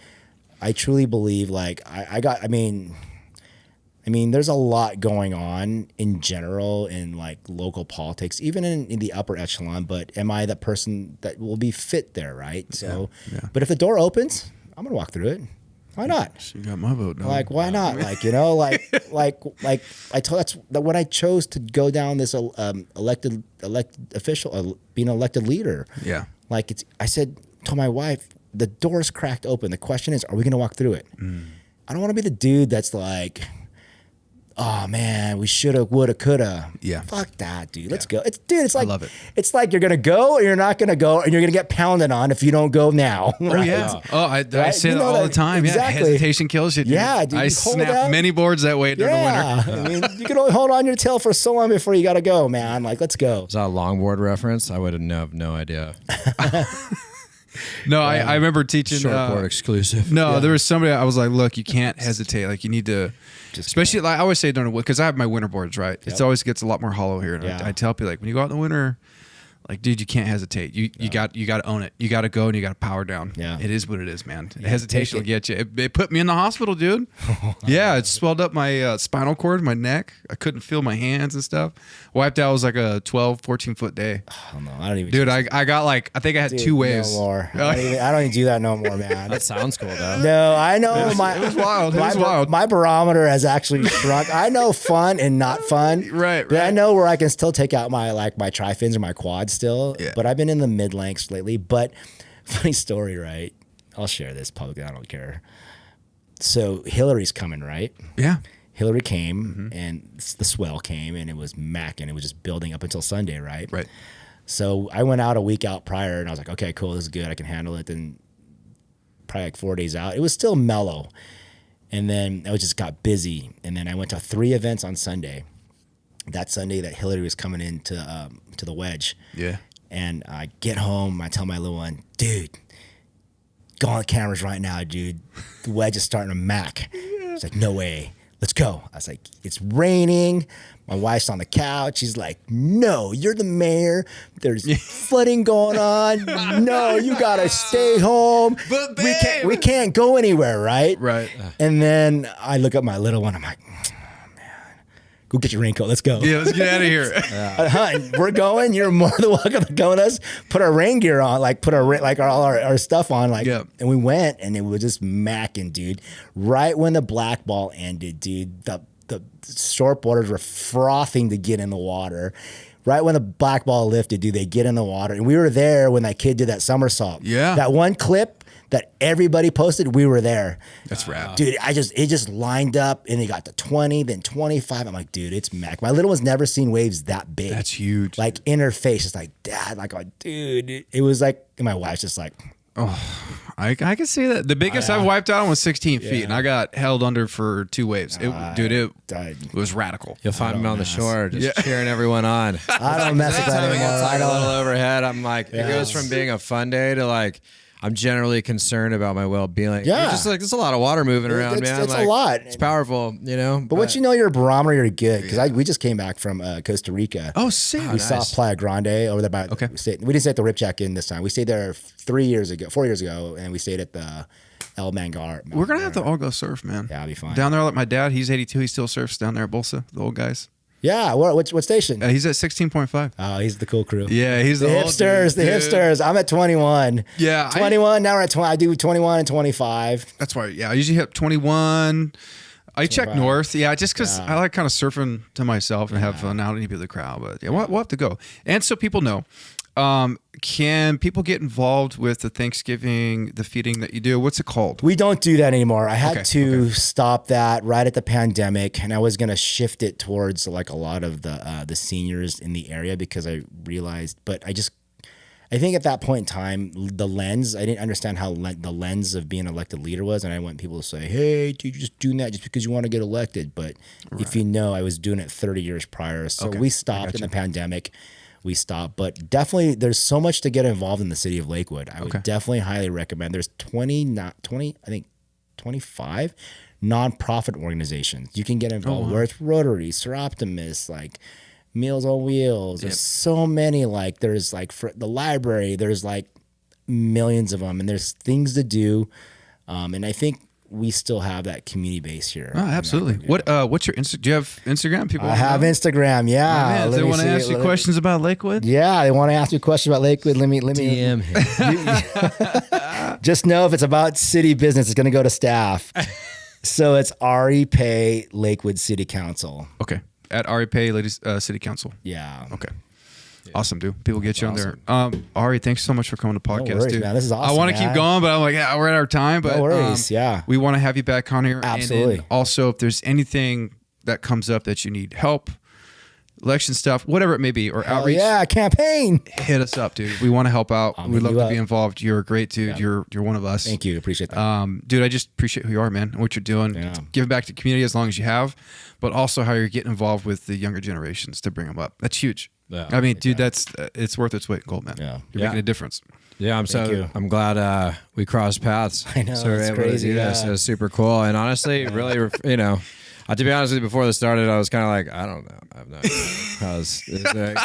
B: I truly believe like I mean, there's a lot going on in general in like local politics, even in the upper echelon, but am I the person that will be fit there? Right. So, but if the door opens, I'm going to walk through it. Why not?
A: You got my vote. No.
B: Like, why not? Like, you know, like I told, that's when I chose to go down this elected official, being an elected leader.
A: Yeah.
B: Like told my wife, the door's cracked open. The question is, are we going to walk through it? I don't want to be the dude that's like, oh man, we shoulda, woulda, coulda.
A: Yeah.
B: Fuck that, dude. Let's go. It's like,
A: I love it.
B: It's like you're going to go or you're not going to go and you're going to get pounded on if you don't go now.
A: Right? Oh yeah. Oh, I say that all the time.
B: Exactly.
A: Yeah. Hesitation kills you. Dude.
B: Yeah. Dude,
A: I snap many boards that way during the winter.
B: I mean, you can only hold on your tail for so long before you got to go, man. Like, let's go.
C: Is that a longboard reference? I would have no idea.
A: No, I remember teaching
C: shortboard exclusive.
A: No, there was somebody I was like, look, you can't hesitate. Like you need to, especially like I always say during because I have my winter boards, right? It always gets a lot more hollow here. And I tell people like when you go out in the winter, like dude, you can't hesitate. You got to own it. You got to go and you got to power down. Yeah, it is what it is, man. Hesitation will get you. It put me in the hospital, dude. Yeah, it swelled up my spinal cord, my neck. I couldn't feel my hands and stuff. Wiped out was like a 12, 14-foot day.
B: Oh no, I don't even.
A: Dude, I got like I think I had 2 waves.
B: No more. I don't even do that no more, man.
C: That sounds cool though.
B: No, I know
A: it was wild. It was wild.
B: My barometer has actually shrunk. I know fun and not fun.
A: Right.
B: But I know where I can still take out my tri-fins or my quads still.
A: Yeah.
B: But I've been in the mid lengths lately. But funny story, right? I'll share this publicly. I don't care. So Hillary's coming, right?
A: Yeah.
B: Hillary came and the swell came and it was macking. It was just building up until Sunday, right?
A: Right.
B: So I went out a week out prior and I was like, okay, cool, this is good. I can handle it. Then probably like 4 days out, it was still mellow. And then I just got busy. And then I went to 3 events on Sunday. That Sunday that Hillary was coming into to the wedge.
A: Yeah.
B: And I get home, I tell my little one, dude, go on the cameras right now, dude. The wedge is starting to mac. It's like, no way. Let's go. I was like, it's raining. My wife's on the couch. She's like, no, you're the mayor. There's flooding going on. No, you got to stay home.
A: But
B: we can't go anywhere, right?
A: Right.
B: And then I look at my little one. I'm like, oh, man, Go get your raincoat. Let's go.
A: Yeah, let's get out of here.
B: We're going. You're more than welcome to go with us. Put our rain gear on, like put all our stuff on, like.
A: Yep.
B: And we went, and it was just macking, dude. Right when the black ball ended, dude, the short boarders were frothing to get in the water. Right when the black ball lifted, dude, they get in the water, and we were there when that kid did that somersault.
A: Yeah,
B: that one clip that everybody posted, we were there.
A: That's rad.
B: Dude, it just lined up, and it got to 20, then 25. I'm like, dude, it's Mac. My little one's never seen waves that big.
A: That's huge.
B: Like in her face, just like, Dad, like, oh, dude. It was like, and my wife's just like,
A: oh, I can see that. The biggest I've wiped out on was 16 feet, and I got held under for 2 waves. It was radical.
C: You'll find me on the shore just cheering everyone on.
B: I don't mess with that anymore.
C: It's like a little overhead. I'm like, it goes from being a fun day to like, I'm generally concerned about my well-being.
B: Yeah.
C: It's just like, there's a lot of water moving around, man.
B: It's
C: like,
B: a lot.
C: It's powerful, you know.
B: But once you know your barometer, you're good. Because we just came back from Costa Rica.
A: Oh, sick.
B: We saw Playa Grande over there by.
A: Okay.
B: We didn't stay at the Ripjack Inn this time. We stayed there 4 years ago, and we stayed at the El Mangar.
A: We're gonna have to all go surf, man.
B: Yeah, it'll be fun.
A: Down there, like my dad, he's 82. He still surfs down there at Bolsa. The old guys.
B: Yeah, what station?
A: He's at 16.5.
B: Oh, he's the cool crew.
A: Yeah, he's the
B: hipsters.
A: Dude.
B: Hipsters. I'm at 21.
A: Yeah,
B: 21. Now we're at 20. I do 21 and 25.
A: That's why. Yeah, I usually hit 21. I check north. Yeah, just because I like kind of surfing to myself and have fun. I don't need to be the crowd, but yeah, we'll have to go. And so people know. Can people get involved with the Thanksgiving, the feeding that you do? What's it called?
B: We don't do that anymore. I had to stop that right at the pandemic, and I was going to shift it towards like a lot of the seniors in the area because I realized, but I think at that point in time, the lens, I didn't understand how the lens of being elected leader was. And I want people to say, hey, dude, you're just doing that just because you want to get elected. But if you know, I was doing it 30 years prior. So we stopped in the pandemic. We stopped. But definitely, there's so much to get involved in the city of Lakewood. I would definitely highly recommend. There's 25 nonprofit organizations you can get involved with. Rotary, Seroptimus, like Meals on Wheels. There's so many, like there's like for the library, there's like millions of them, and there's things to do. And I think we still have that community base here.
A: Oh, absolutely. What's your Instagram? Do you have Instagram? People
B: I have Instagram. Yeah.
A: They want to ask you questions about Lakewood?
B: Yeah, they want to ask you questions about Lakewood. Let me
C: DM
B: him. Just know if it's about city business, it's going to go to staff. So it's Ariel Pei Lakewood City Council.
A: Okay. At Ariel Pei Ladies City Council.
B: Yeah.
A: Okay. Awesome, dude. People get you on there. Ari, thanks so much for coming to podcast,
B: no worries,
A: dude.
B: Man. This is awesome.
A: I want to keep going, but I'm like, we're at our time. But
B: no worries.
A: we want to have you back on here.
B: Absolutely.
A: And also, if there's anything that comes up that you need help, election stuff, whatever it may be, or outreach,
B: campaign,
A: hit us up, dude. We want to help out. We'd love to be involved. You're a great dude. Yeah. You're one of us.
B: Thank you. Appreciate that.
A: Dude, I just appreciate who you are, man, and what you're doing. Yeah. Giving back to the community as long as you have, but also how you're getting involved with the younger generations to bring them up. That's huge. Yeah, I mean, dude, it's worth its weight in gold, man. Yeah. You're making a difference.
C: Yeah, I'm glad we crossed paths.
B: I know,
C: so we're able
B: crazy.
C: To do this. It was super cool, and honestly, really, you know, to be honest with you, before this started, I was kind of like, I don't know, I have no idea. Is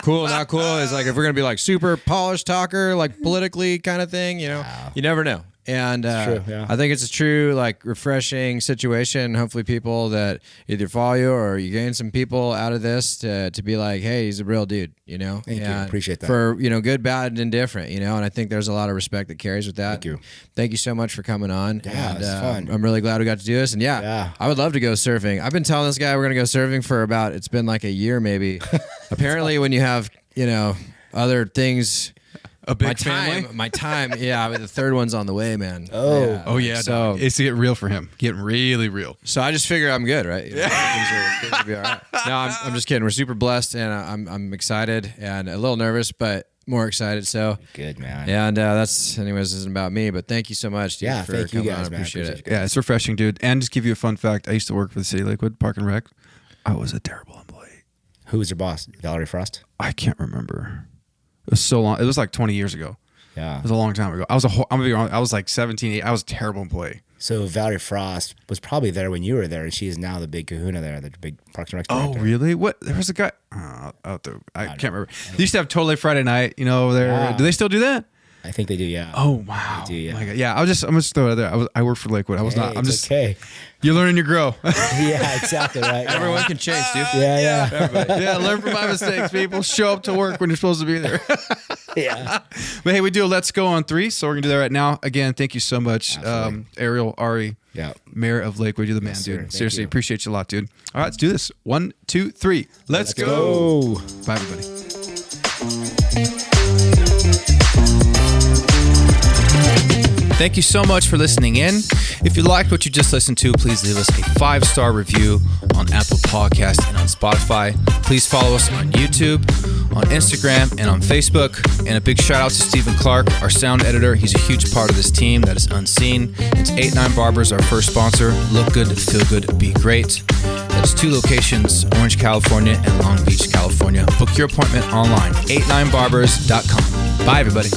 C: cool, not cool? Is like if we're gonna be like super polished talker, like politically kind of thing, you know, you never know. And
B: true, yeah.
C: I think it's a true, like, refreshing situation. Hopefully people that either follow you or you gain some people out of this to be like, hey, he's a real dude, you know?
B: Thank you. Appreciate that.
C: For, you know, good, bad, and indifferent, you know? And I think there's a lot of respect that carries with that.
B: Thank you.
C: Thank you so much for coming on.
B: Yeah,
C: and,
B: it's fun.
C: I'm really glad we got to do this. And I would love to go surfing. I've been telling this guy we're going to go surfing for it's been like a year maybe. Apparently when you have, you know, other things...
A: A big family?
C: My time, yeah. The third one's on the way, man.
A: Oh yeah.
C: So
A: it's to get real for him. Getting really real.
C: So I just figure I'm good, right? You know, things will be all right. No, I'm just kidding. We're super blessed, and I'm excited and a little nervous, but more excited. So
B: good, man.
C: And this isn't about me, but thank you so much, dude, for
B: thank you
C: coming
B: guys,
C: on. I
B: man.
C: appreciate it.
A: Yeah, it's refreshing, dude. And just give you a fun fact. I used to work for the city of Lakewood, Park and Rec. I was a terrible employee.
B: Who was your boss? Valerie Frost?
A: I can't remember. It was so long. It was like 20 years ago.
B: Yeah.
A: It was a long time ago. I'm gonna be honest, I was like 17, 18. I was a terrible employee.
B: So Valerie Frost was probably there when you were there, and she is now the big kahuna there, the big Parks and Rec director.
A: Oh, really? What? There was a guy. I can't remember. They used to have Totally Friday Night, you know, over there.
B: Yeah.
A: Do they still do that?
B: I think they do, yeah.
A: Oh wow!
B: They do, yeah.
A: My God. Yeah, I'm just throw it out there. I work for Lakewood. I was not. I'm just
B: okay.
A: You learn and you grow.
B: Yeah, exactly right. Yeah.
C: Everyone can change, dude.
B: Yeah.
A: Learn from my mistakes, people. Show up to work when you're supposed to be there.
B: Yeah.
A: But hey, we do a let's go on 3, so we're gonna do that right now. Again, thank you so much, Ariel, Ari, Mayor of Lakewood. You're the man, dude. Seriously, appreciate you a lot, dude. All right, let's do this. 1, 2, 3. Let's go. Bye, everybody. Thank you so much for listening in. If you liked what you just listened to, please leave us a 5-star review on Apple Podcast and on Spotify. Please follow us on YouTube, on Instagram, and on Facebook. And a big shout out to Stephen Clark, our sound editor. He's a huge part of this team that is unseen. It's 89 Barbers, our first sponsor. Look good, feel good, be great. That's 2 locations, Orange, California, and Long Beach, California. Book your appointment online, 89barbers.com. Bye, everybody.